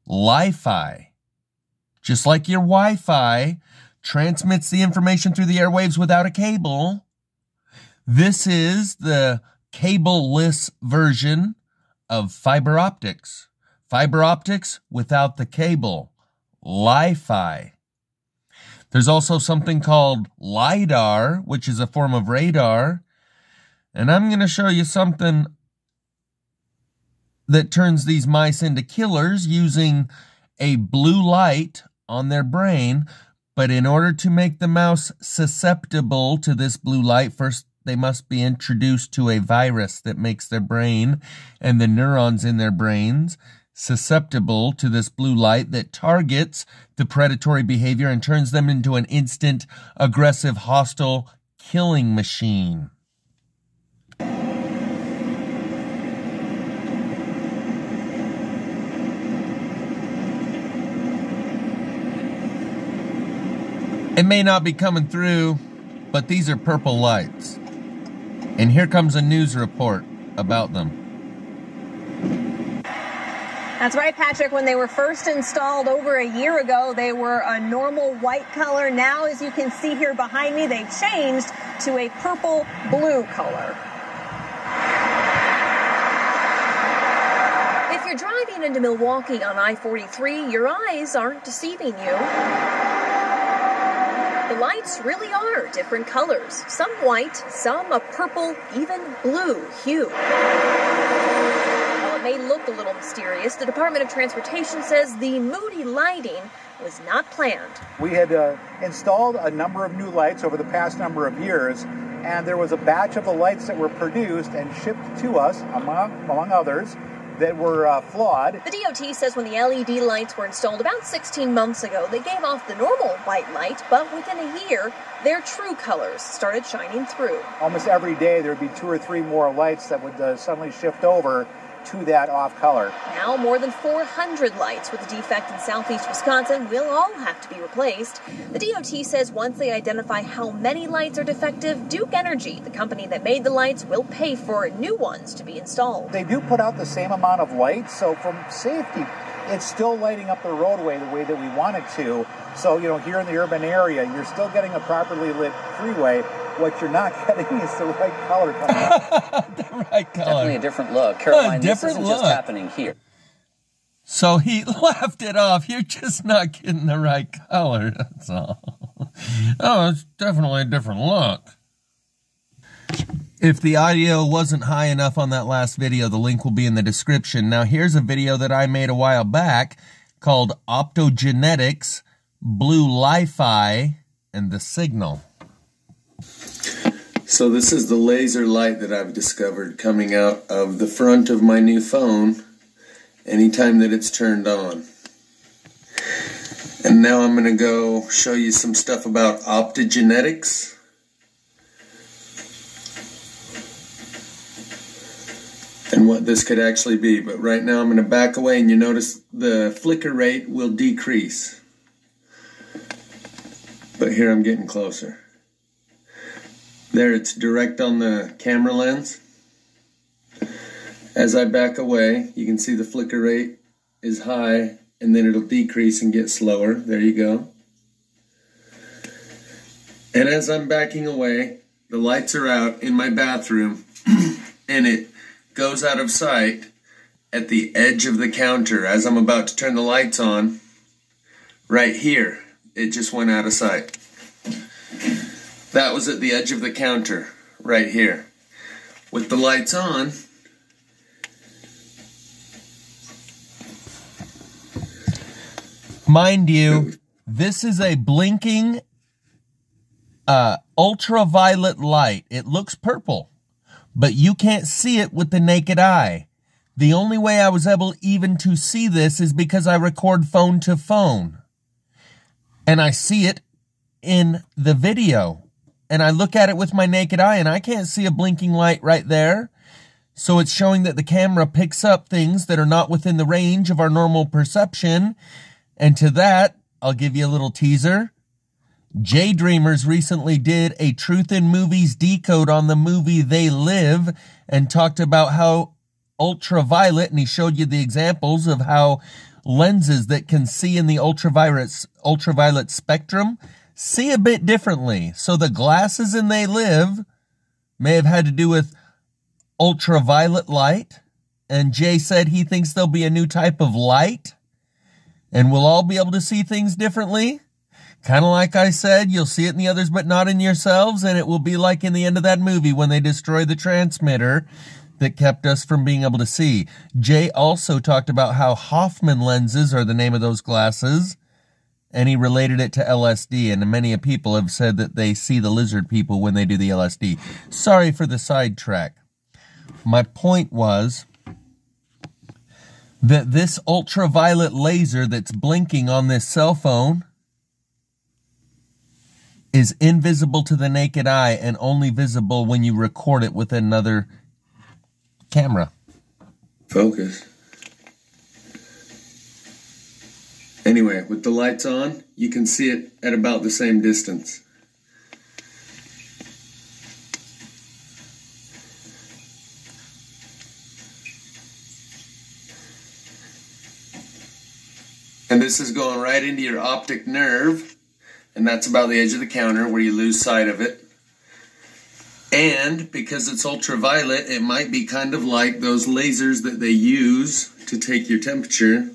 LiFi. Just like your Wi-Fi transmits the information through the airwaves without a cable, this is the cable-less version of fiber optics. Fiber optics without the cable. LiFi. There's also something called LiDAR, which is a form of radar. And I'm going to show you something that turns these mice into killers using a blue light on their brain. But in order to make the mouse susceptible to this blue light, first they must be introduced to a virus that makes their brain and the neurons in their brains susceptible to this blue light that targets the predatory behavior and turns them into an instant, aggressive, hostile killing machine. It may not be coming through, but these are purple lights. And here comes a news report about them. That's right, Patrick. When they were first installed over a year ago, they were a normal white color. Now, as you can see here behind me, they've changed to a purple-blue color. If you're driving into Milwaukee on I-43, your eyes aren't deceiving you. The lights really are different colors. Some white, some a purple, even blue hue. It may look a little mysterious. The Department of Transportation says the moody lighting was not planned. We had installed a number of new lights over the past number of years, and there was a batch of the lights that were produced and shipped to us, among others, that were flawed. The DOT says when the LED lights were installed about 16 months ago, they gave off the normal white light, but within a year, their true colors started shining through. Almost every day, there would be 2 or 3 more lights that would suddenly shift over to that off color. Now more than 400 lights with a defect in southeast Wisconsin will all have to be replaced. The DOT says once they identify how many lights are defective, Duke Energy, the company that made the lights, will pay for new ones to be installed. They do put out the same amount of light, so from safety, it's still lighting up the roadway the way that we want it to. So, you know, here in the urban area, you're still getting a properly lit freeway. What you're not getting is the right color coming out. The right color. Definitely a different look. Caroline, Different this isn't look. just happening here. So he laughed it off. You're just not getting the right color, that's all. Oh, it's definitely a different look. If the audio wasn't high enough on that last video, the link will be in the description. Now, here's a video that I made a while back called Optogenetics, Blue LiFi, and the Signal. So this is the laser light that I've discovered coming out of the front of my new phone anytime that it's turned on. And now I'm going to go show you some stuff about optogenetics. And what this could actually be. But right now I'm going to back away and you notice the flicker rate will decrease. But here I'm getting closer. There, it's direct on the camera lens. As I back away, you can see the flicker rate is high, and then it'll decrease and get slower. There you go. And as I'm backing away, the lights are out in my bathroom, and it goes out of sight at the edge of the counter. As I'm about to turn the lights on, right here, it just went out of sight. That was at the edge of the counter, right here. With the lights on, mind you, this is a blinking ultraviolet light. It looks purple, but you can't see it with the naked eye. The only way I was able even to see this is because I record phone to phone. And I see it in the video. And I look at it with my naked eye and I can't see a blinking light right there. So it's showing that the camera picks up things that are not within the range of our normal perception. And to that, I'll give you a little teaser. Jay Dreamers recently did a Truth in Movies decode on the movie They Live and talked about how ultraviolet, and he showed you the examples of how lenses that can see in the ultraviolet spectrum see a bit differently. So the glasses in They Live may have had to do with ultraviolet light. And Jay said he thinks there'll be a new type of light. And we'll all be able to see things differently. Kind of like I said, you'll see it in the others but not in yourselves. And it will be like in the end of that movie when they destroy the transmitter that kept us from being able to see. Jay also talked about how Hoffman lenses are the name of those glasses. And he related it to LSD, and many people have said that they see the lizard people when they do the LSD. Sorry for the sidetrack. My point was that this ultraviolet laser that's blinking on this cell phone is invisible to the naked eye and only visible when you record it with another camera. Focus. Anyway, with the lights on, you can see it at about the same distance. And this is going right into your optic nerve, and that's about the edge of the counter where you lose sight of it. And because it's ultraviolet, it might be kind of like those lasers that they use to take your temperature,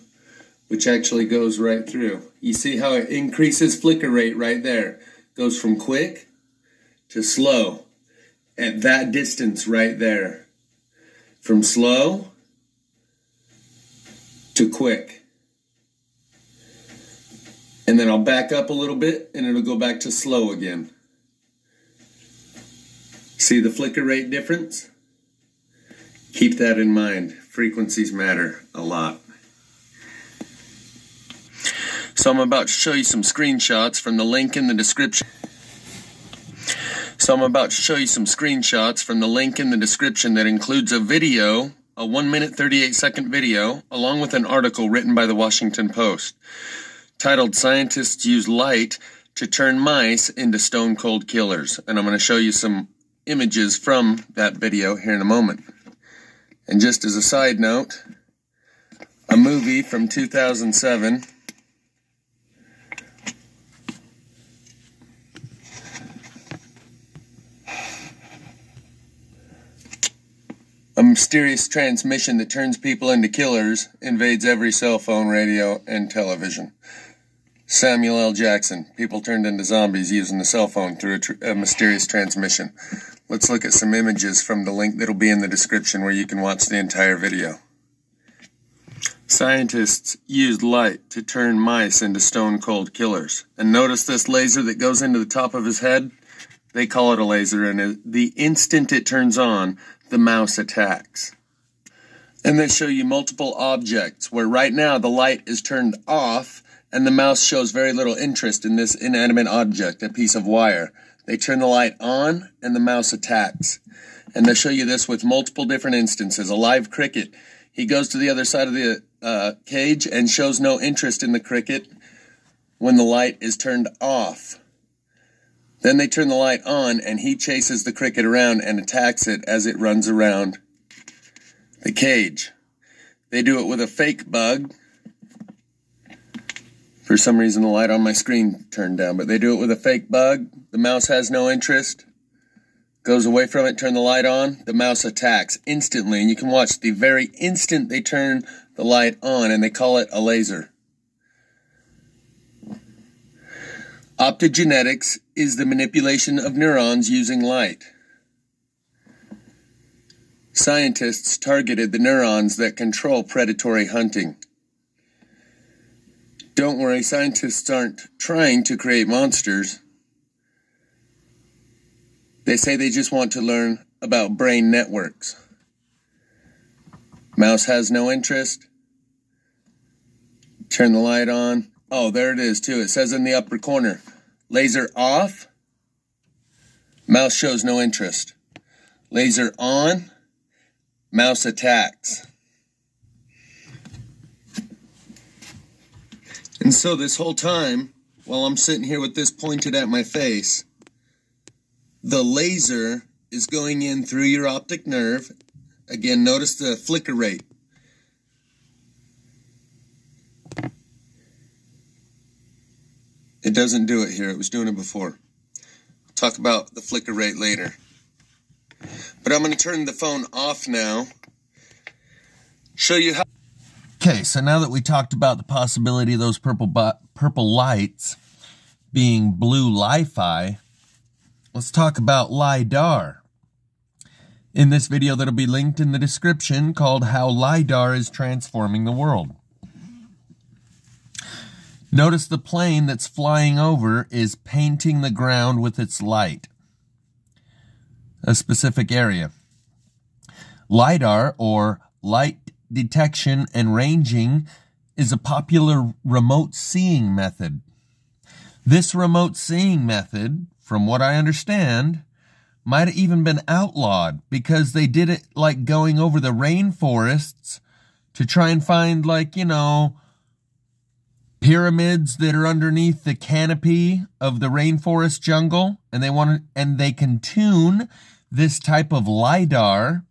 which actually goes right through. You see how it increases flicker rate right there. Goes from quick to slow at that distance right there. From slow to quick. And then I'll back up a little bit and it'll go back to slow again. See the flicker rate difference? Keep that in mind. Frequencies matter a lot. So I'm about to show you some screenshots from the link in the description. That includes a video, a 1-minute 38-second video, along with an article written by the Washington Post, titled "Scientists Use Light to Turn Mice into Stone Cold Killers." And I'm going to show you some images from that video here in a moment. And just as a side note, a movie from 2007 A mysterious transmission that turns people into killers invades every cell phone, radio, and television. Samuel L. Jackson. People turned into zombies using the cell phone through a mysterious transmission. Let's look at some images from the link that'll be in the description where you can watch the entire video. Scientists used light to turn mice into stone-cold killers. And notice this laser that goes into the top of his head? They call it a laser, and the instant it turns on, the mouse attacks. And they show you multiple objects where right now the light is turned off and the mouse shows very little interest in this inanimate object, a piece of wire. They turn the light on and the mouse attacks. And they show you this with multiple different instances. A live cricket. He goes to the other side of the cage and shows no interest in the cricket when the light is turned off. Then they turn the light on and he chases the cricket around and attacks it as it runs around the cage. They do it with a fake bug. For some reason the light on my screen turned down, but they do it with a fake bug. The mouse has no interest. Goes away from it, turn the light on. The mouse attacks instantly, and you can watch the very instant they turn the light on, and they call it a laser. Optogenetics is the manipulation of neurons using light. Scientists targeted the neurons that control predatory hunting. Don't worry, scientists aren't trying to create monsters. They say they just want to learn about brain networks. Mouse has no interest. Turn the light on. Oh, there it is too. It says in the upper corner, laser off. Mouse shows no interest. Laser on. Mouse attacks. And so this whole time, while I'm sitting here with this pointed at my face, the laser is going in through your optic nerve. Again, notice the flicker rate. It doesn't do it here. It was doing it before. I'll talk about the flicker rate later. But I'm going to turn the phone off now. Show you how. Okay, so now that we talked about the possibility of those purple lights being blue LiFi, let's talk about LiDAR. In this video that'll be linked in the description, called How LiDAR is Transforming the World. Notice the plane that's flying over is painting the ground with its light. A specific area. LiDAR, or light detection and ranging, is a popular remote seeing method. This remote seeing method, from what I understand, might have even been outlawed because they did it like going over the rainforests to try and find, like, you know, pyramids that are underneath the canopy of the rainforest jungle, and they can tune this type of LiDAR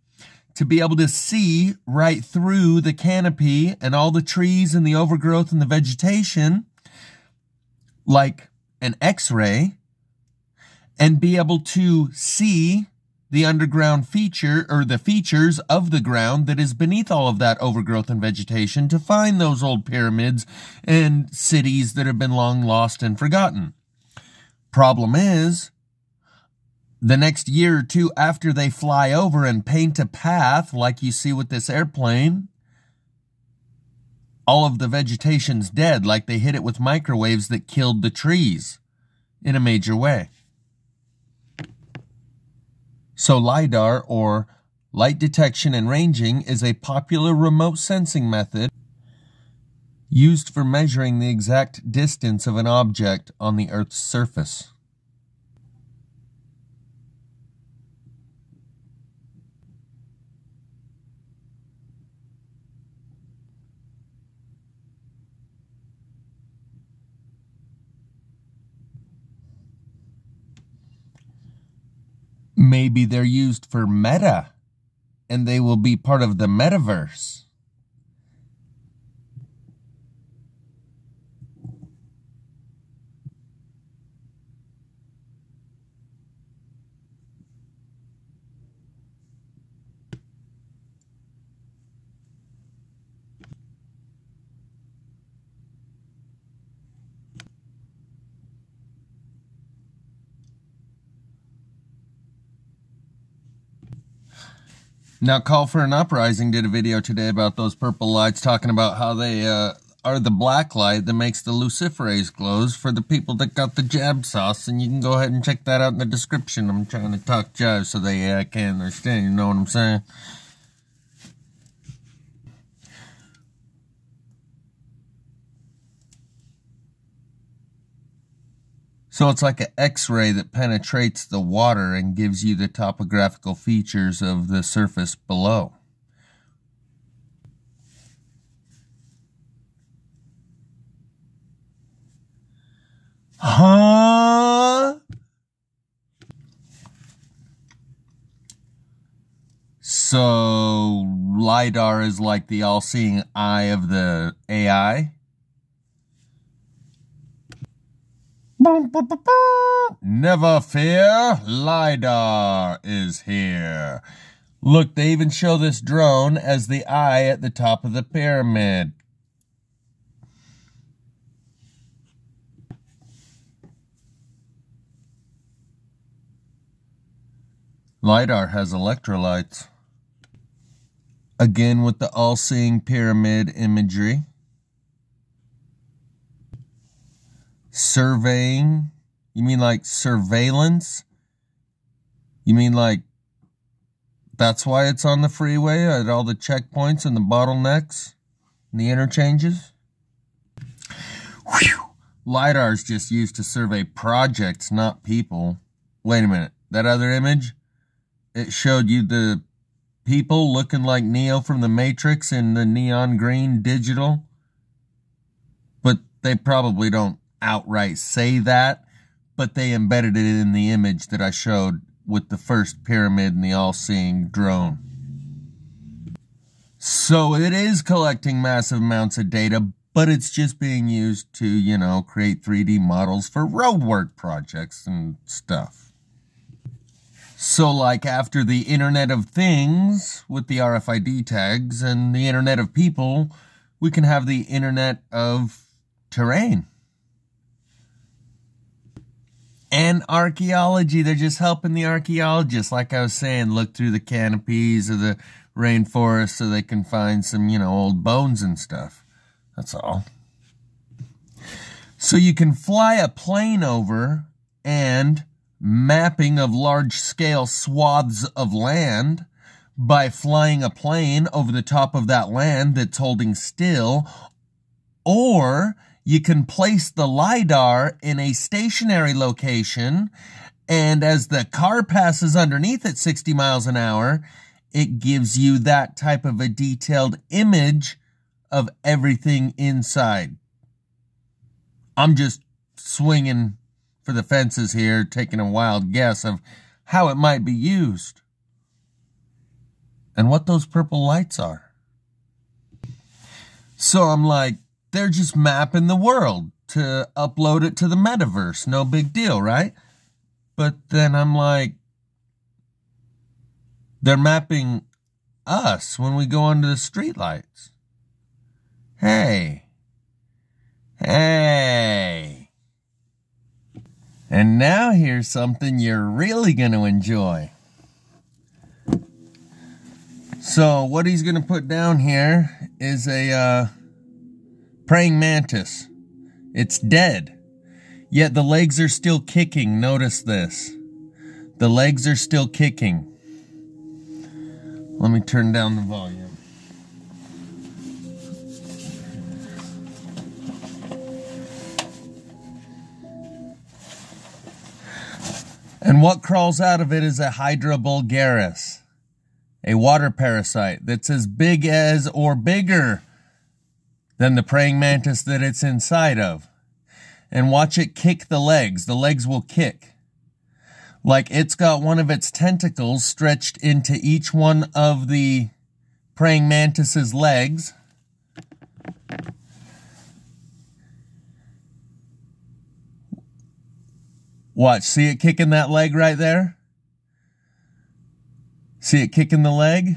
to be able to see right through the canopy and all the trees and the overgrowth and the vegetation like an X-ray, and be able to see the underground feature, or the features of the ground that is beneath all of that overgrowth and vegetation, to find those old pyramids and cities that have been long lost and forgotten. Problem is, the next year or two after they fly over and paint a path like you see with this airplane, all of the vegetation's dead, like they hit it with microwaves that killed the trees in a major way. So LiDAR, or light detection and ranging, is a popular remote sensing method used for measuring the exact distance of an object on the Earth's surface. Maybe they're used for meta, and they will be part of the metaverse. Now, Call for an Uprising did a video today about those purple lights, talking about how they are the black light that makes the luciferase glows for the people that got the jab sauce, and you can go ahead and check that out in the description. I'm trying to talk jive so they can understand, you know what I'm saying? So it's like an X-ray that penetrates the water and gives you the topographical features of the surface below. Huh? So LiDAR is like the all-seeing eye of the AI? Never fear, LiDAR is here. Look, they even show this drone as the eye at the top of the pyramid. LiDAR has electrolytes. Again with the all-seeing pyramid imagery. Surveying, you mean like surveillance? You mean like that's why it's on the freeway at all the checkpoints and the bottlenecks and the interchanges? Whew. LiDAR is just used to survey projects, not people. Wait a minute, that other image, it showed you the people looking like Neo from the Matrix in the neon green digital, but they probably don't outright say that, but they embedded it in the image that I showed with the first pyramid and the all-seeing drone. So it is collecting massive amounts of data, but it's just being used to, you know, create 3D models for roadwork projects and stuff. So like after the Internet of Things with the RFID tags and the Internet of People, we can have the Internet of Terrain. And archaeology, they're just helping the archaeologists. Like I was saying, look through the canopies of the rainforest so they can find some, you know, old bones and stuff. That's all. So you can fly a plane over, and mapping of large-scale swaths of land by flying a plane over the top of that land that's holding still, or you can place the LiDAR in a stationary location, and as the car passes underneath at 60 miles an hour, it gives you that type of a detailed image of everything inside. I'm just swinging for the fences here, taking a wild guess of how it might be used. and what those purple lights are. So I'm like, they're just mapping the world to upload it to the metaverse. No big deal, right? But then I'm like, they're mapping us when we go under the streetlights. Hey. Hey. And now here's something you're really going to enjoy. So what he's going to put down here is a praying mantis. It's dead, yet the legs are still kicking. Notice this. The legs are still kicking. Let me turn down the volume. And what crawls out of it is a Hydra-bulgaris, a water parasite that's as big as or bigger than the praying mantis that it's inside of. And watch it kick the legs. The legs will kick. Like it's got one of its tentacles stretched into each one of the praying mantis's legs. Watch, see it kicking that leg right there? See it kicking the leg?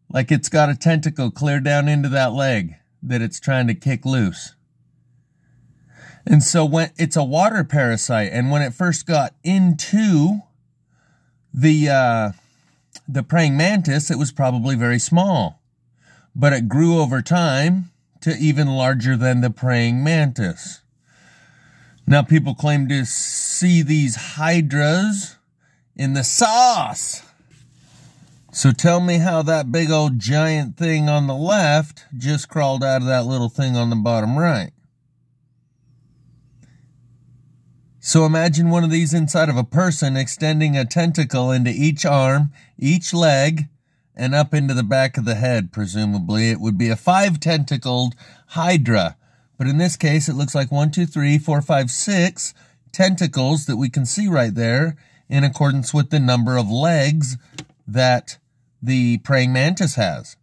Like it's got a tentacle clear down into that leg that it's trying to kick loose. And so when it's a water parasite, and when it first got into the praying mantis, it was probably very small. But it grew over time to even larger than the praying mantis. Now people claim to see these hydras in the sauce. So tell me how that big old giant thing on the left just crawled out of that little thing on the bottom right. So imagine one of these inside of a person extending a tentacle into each arm, each leg, and up into the back of the head, presumably. It would be a 5-tentacled hydra. But in this case, it looks like 1, 2, 3, 4, 5, 6 tentacles that we can see right there in accordance with the number of legs that the praying mantis has.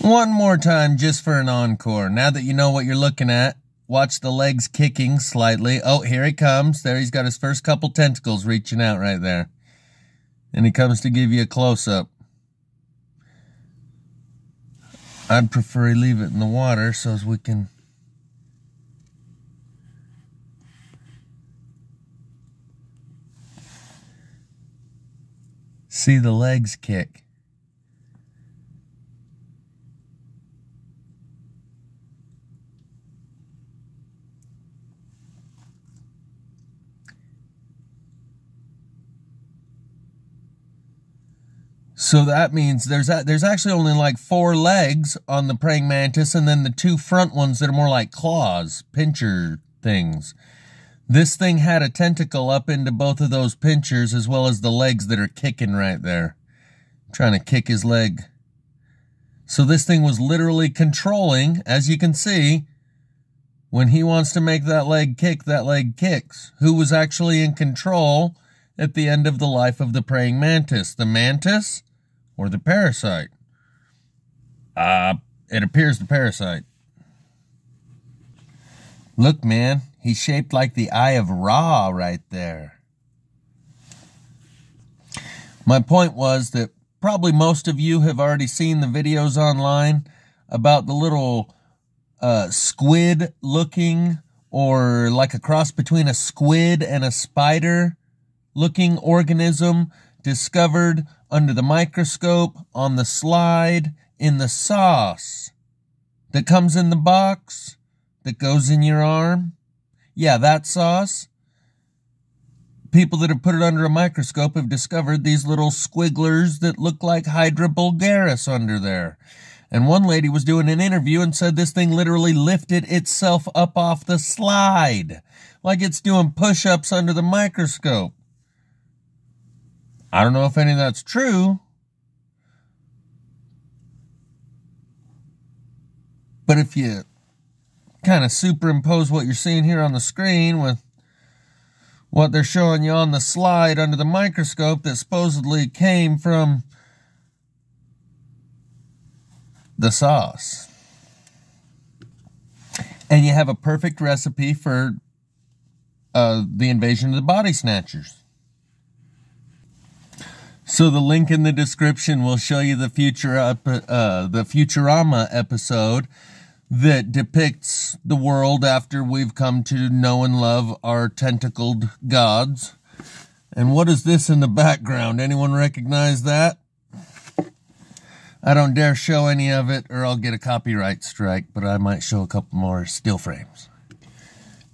One more time just for an encore. Now that you know what you're looking at, watch the legs kicking slightly. Oh, here he comes. There he's got his first couple tentacles reaching out right there. And he comes to give you a close-up. I'd prefer he leave it in the water so as we can see the legs kick. So that means there's actually only like 4 legs on the praying mantis, and then the 2 front ones that are more like claws, pincher things. This thing had a tentacle up into both of those pinchers, as well as the legs that are kicking right there. Trying to kick his leg. So this thing was literally controlling, as you can see, when he wants to make that leg kicks. Who was actually in control at the end of the life of the praying mantis? The mantis or the parasite? It appears the parasite. Look, man, he's shaped like the eye of Ra right there. My point was that probably most of you have already seen the videos online about the little squid looking, or like a cross between a squid and a spider looking organism discovered under the microscope on the slide in the sauce that comes in the box that goes in your arm. Yeah, that sauce. People that have put it under a microscope have discovered these little squigglers that look like Hydra-bulgaris under there. And one lady was doing an interview and said this thing literally lifted itself up off the slide, like it's doing push-ups under the microscope. I don't know if any of that's true, but if you kind of superimpose what you're seeing here on the screen with what they're showing you on the slide under the microscope that supposedly came from the sauce. And you have a perfect recipe for the invasion of the body snatchers. So the link in the description will show you the Futurama episode that depicts the world after we've come to know and love our tentacled gods. And what is this in the background? Anyone recognize that? I don't dare show any of it or I'll get a copyright strike, but I might show a couple more still frames.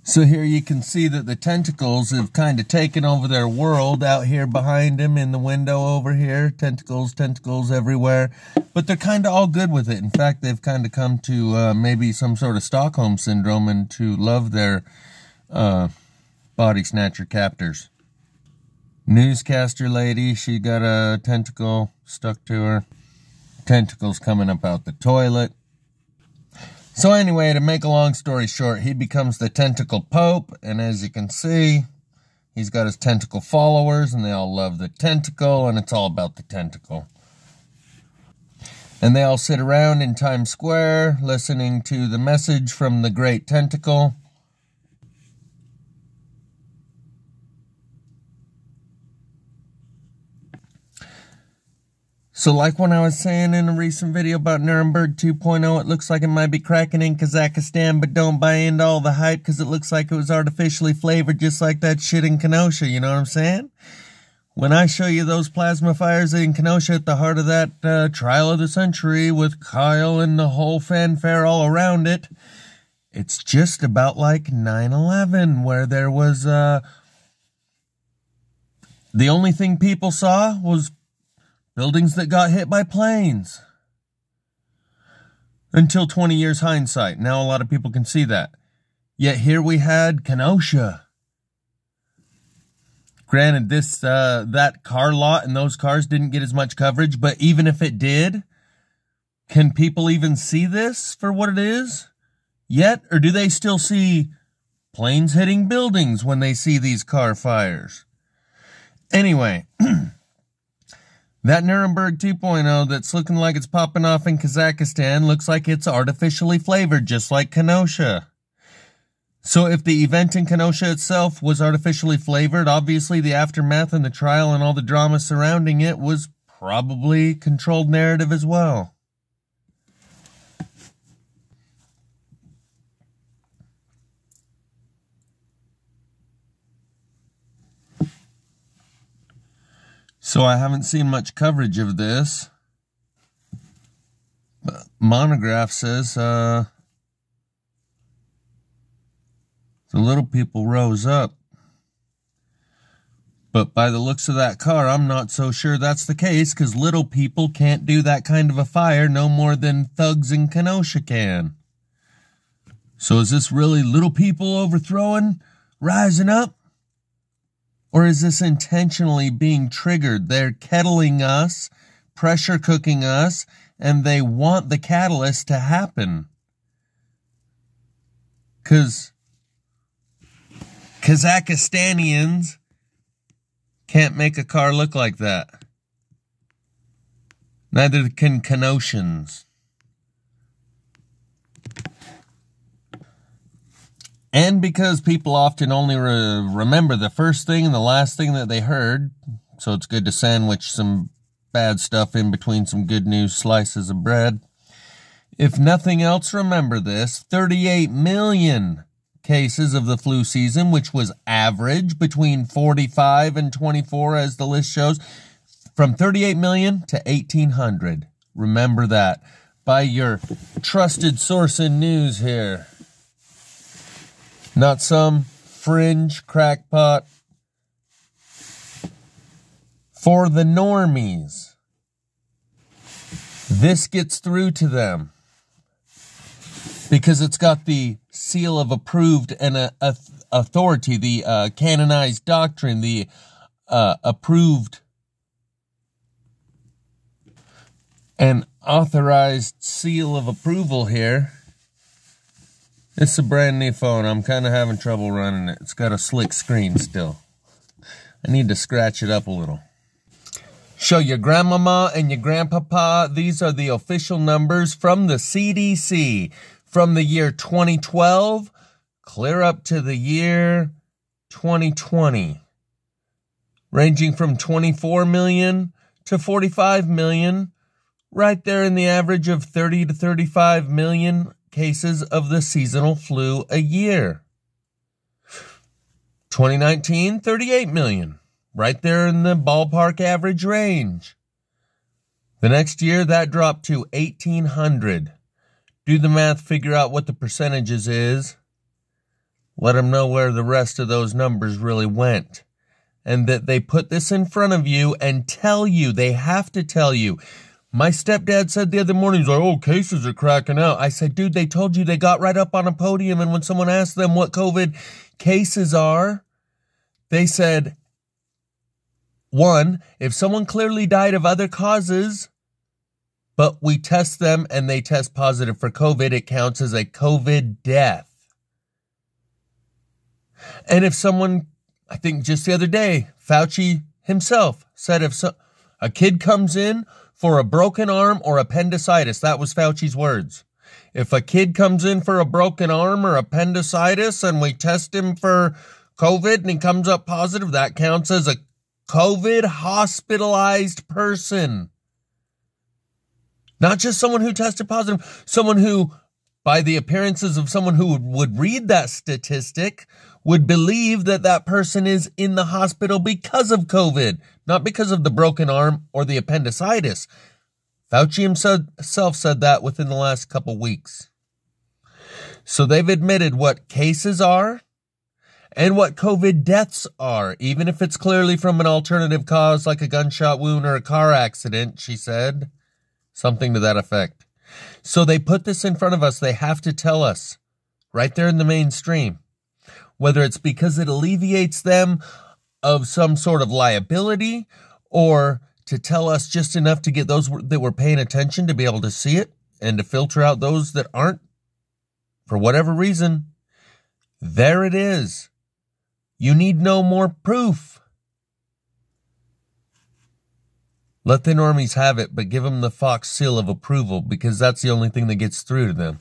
So here you can see that the tentacles have kind of taken over their world out here behind him in the window over here. Tentacles, tentacles everywhere. But they're kind of all good with it. In fact, they've kind of come to maybe some sort of Stockholm syndrome and to love their body snatcher captors. Newscaster lady, she got a tentacle stuck to her. Tentacles coming up out the toilet. So anyway, to make a long story short, he becomes the tentacle pope, and as you can see, he's got his tentacle followers, and they all love the tentacle, and it's all about the tentacle. And they all sit around in Times Square, listening to the message from the great tentacle. So like when I was saying in a recent video about Nuremberg 2.0, it looks like it might be cracking in Kazakhstan, but don't buy into all the hype because it looks like it was artificially flavored just like that shit in Kenosha, you know what I'm saying? When I show you those plasma fires in Kenosha at the heart of that trial of the century with Kyle and the whole fanfare all around it, it's just about like 9/11 where there was, the only thing people saw was buildings that got hit by planes. Until 20 years hindsight. Now a lot of people can see that. Yet here we had Kenosha. Granted, that car lot and those cars didn't get as much coverage, but even if it did, can people even see this for what it is yet? Or do they still see planes hitting buildings when they see these car fires? Anyway, that Nuremberg 2.0 that's looking like it's popping off in Kazakhstan looks like it's artificially flavored, just like Kenosha. So if the event in Kenosha itself was artificially flavored, obviously the aftermath and the trial and all the drama surrounding it was probably controlled narrative as well. So I haven't seen much coverage of this. But Monograph says the little people rose up. But by the looks of that car, I'm not so sure that's the case, because little people can't do that kind of a fire no more than thugs in Kenosha can. So is this really little people overthrowing, rising up? Or is this intentionally being triggered? They're kettling us, pressure cooking us, and they want the catalyst to happen. Because Kazakhstanians can't make a car look like that. Neither can Kenoshans. And because people often only remember the first thing and the last thing that they heard, so it's good to sandwich some bad stuff in between some good news slices of bread. If nothing else, remember this: 38 million cases of the flu season, which was average between 45 and 24 as the list shows, from 38 million to 1,800. Remember that by your trusted source in news here. Not some fringe crackpot. For the normies, this gets through to them because it's got the seal of approved and authority, the canonized doctrine, the approved and authorized seal of approval here. It's a brand new phone. I'm kind of having trouble running it. It's got a slick screen still. I need to scratch it up a little. Show your grandmama and your grandpapa. These are the official numbers from the CDC from the year 2012 clear up to the year 2020. Ranging from 24 million to 45 million. Right there in the average of 30 to 35 million cases of the seasonal flu a year. 2019, 38 million. Right there in the ballpark average range. The next year, that dropped to 1,800. Do the math, figure out what the percentages is. Let them know where the rest of those numbers really went. And that they put this in front of you and tell you, they have to tell you. My stepdad said the other morning, he's like, oh, cases are cracking out. I said, dude, they told you. They got right up on a podium, and when someone asked them what COVID cases are, they said, one, if someone clearly died of other causes, but we test them and they test positive for COVID, it counts as a COVID death. And if someone, I think just the other day, Fauci himself said if a kid comes in for a broken arm or appendicitis, that was Fauci's words. If a kid comes in for a broken arm or appendicitis and we test him for COVID and he comes up positive, that counts as a COVID hospitalized person. Not just someone who tested positive, someone who, by the appearances of someone who would read that statistic, would believe that that person is in the hospital because of COVID, not because of the broken arm or the appendicitis. Fauci himself said that within the last couple weeks. So they've admitted what cases are and what COVID deaths are, even if it's clearly from an alternative cause like a gunshot wound or a car accident, she said. Something to that effect. So they put this in front of us. They have to tell us right there in the mainstream, whether it's because it alleviates them of some sort of liability or to tell us just enough to get those that were paying attention to be able to see it and to filter out those that aren't for whatever reason. There it is. You need no more proof. Let the normies have it, but give them the Fox seal of approval because that's the only thing that gets through to them.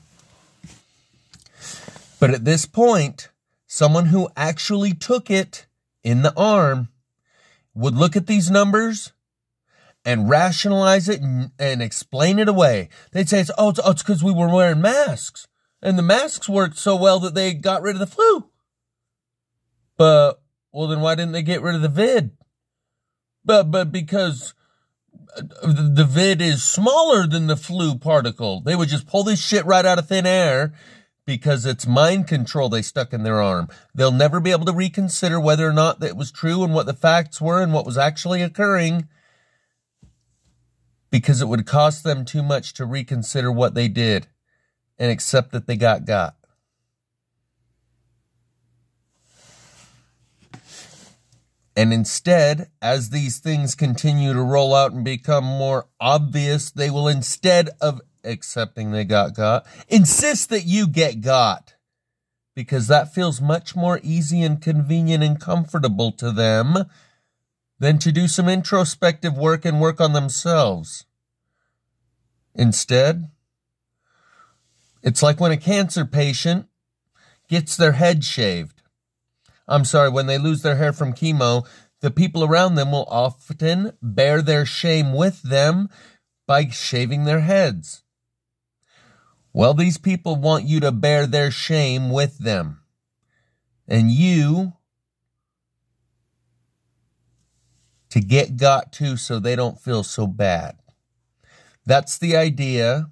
But at this point, someone who actually took it in the arm would look at these numbers and rationalize it and explain it away. They'd say, it's because we were wearing masks. And the masks worked so well that they got rid of the flu. But, well, then why didn't they get rid of the vid? But because the vid is smaller than the flu particle. They would just pull this shit right out of thin air because it's mind control they stuck in their arm. They'll never be able to reconsider whether or not that was true and what the facts were and what was actually occurring because it would cost them too much to reconsider what they did and accept that they got. And instead, as these things continue to roll out and become more obvious, they will, instead of accepting they got, insist that you get got. Because that feels much more easy and convenient and comfortable to them than to do some introspective work and work on themselves. Instead, it's like when a cancer patient gets their head shaved. When they lose their hair from chemo, the people around them will often bear their shame with them by shaving their heads. Well, these people want you to bear their shame with them. And you to get got to so they don't feel so bad. That's the idea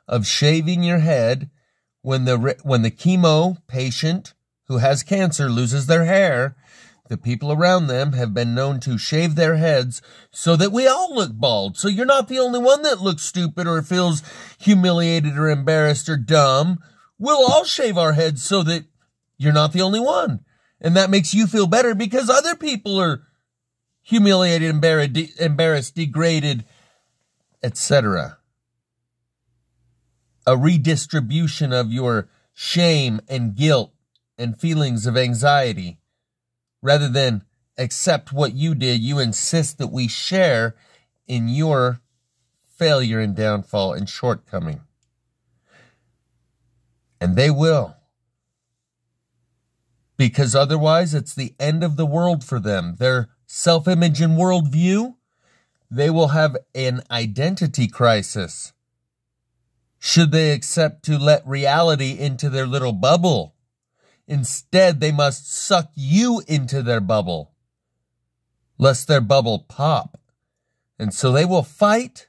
of shaving your head when the chemo patient who has cancer loses their hair. The people around them have been known to shave their heads so that we all look bald. So you're not the only one that looks stupid or feels humiliated or embarrassed or dumb. We'll all shave our heads so that you're not the only one. And that makes you feel better because other people are humiliated, embarrassed, degraded, etc. A redistribution of your shame and guilt and feelings of anxiety, rather than accept what you did. You insist that we share in your failure and downfall and shortcoming. And they will. Because otherwise, it's the end of the world for them. Their self-image and worldview, they will have an identity crisis. Should they accept to let reality into their little bubble? Instead, they must suck you into their bubble, lest their bubble pop. And so they will fight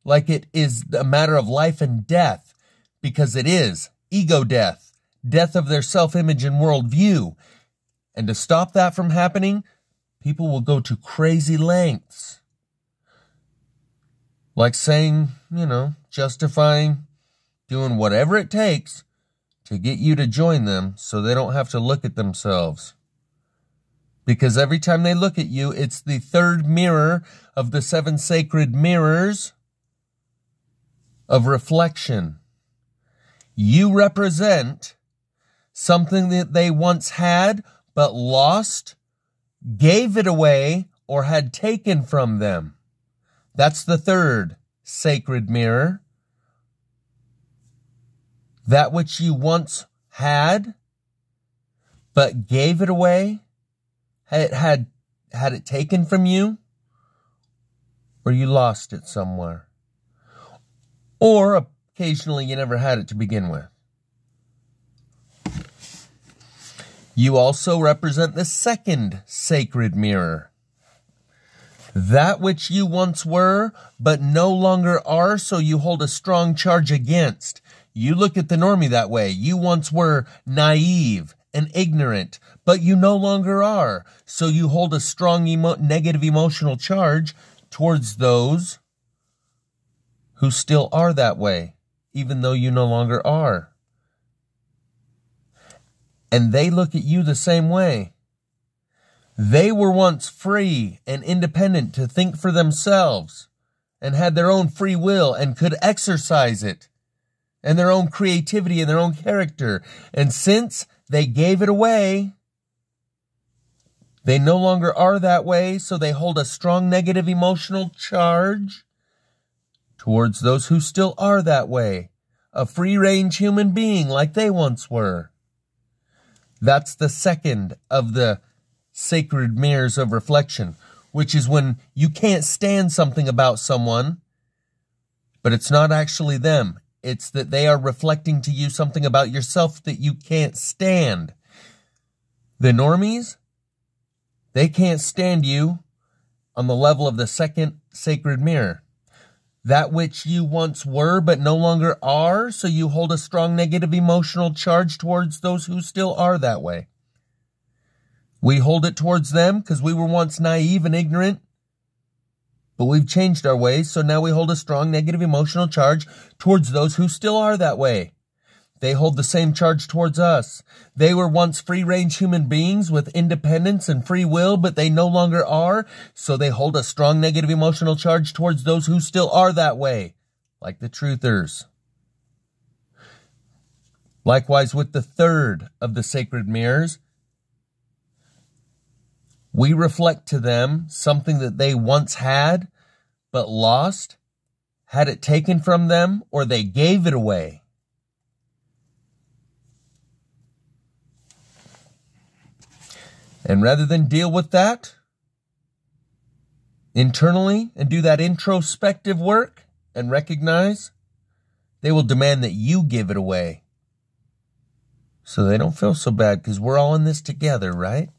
like it is a matter of life and death, because it is ego death, death of their self-image and worldview. And to stop that from happening, people will go to crazy lengths. Like saying, justifying, doing whatever it takes to get you to join them so they don't have to look at themselves. Because every time they look at you, it's the third mirror of the 7 sacred mirrors of reflection. You represent something that they once had but lost, gave it away, or had taken from them. That's the third sacred mirror. That which you once had but gave it away, had it taken from you, or you lost it somewhere. Or occasionally you never had it to begin with. You also represent the second sacred mirror. That which you once were, but no longer are, so you hold a strong charge against. You look at the normie that way. You once were naive and ignorant, but you no longer are. So you hold a strong negative emotional charge towards those who still are that way, even though you no longer are. And they look at you the same way. They were once free and independent to think for themselves and had their own free will and could exercise it and their own creativity and their own character. And since they gave it away, they no longer are that way, so they hold a strong negative emotional charge towards those who still are that way, a free-range human being like they once were. That's the second of the sacred mirrors of reflection, which is when you can't stand something about someone, but it's not actually them. It's that they are reflecting to you something about yourself that you can't stand. The normies, they can't stand you on the level of the second sacred mirror. That which you once were but no longer are, so you hold a strong negative emotional charge towards those who still are that way. We hold it towards them because we were once naive and ignorant, but we've changed our ways, so now we hold a strong negative emotional charge towards those who still are that way. They hold the same charge towards us. They were once free-range human beings with independence and free will, but they no longer are, so they hold a strong negative emotional charge towards those who still are that way, like the truthers. Likewise with the third of the sacred mirrors, we reflect to them something that they once had, but lost, had it taken from them, or they gave it away. And rather than deal with that internally and do that introspective work and recognize, they will demand that you give it away. So they don't feel so bad because we're all in this together, right?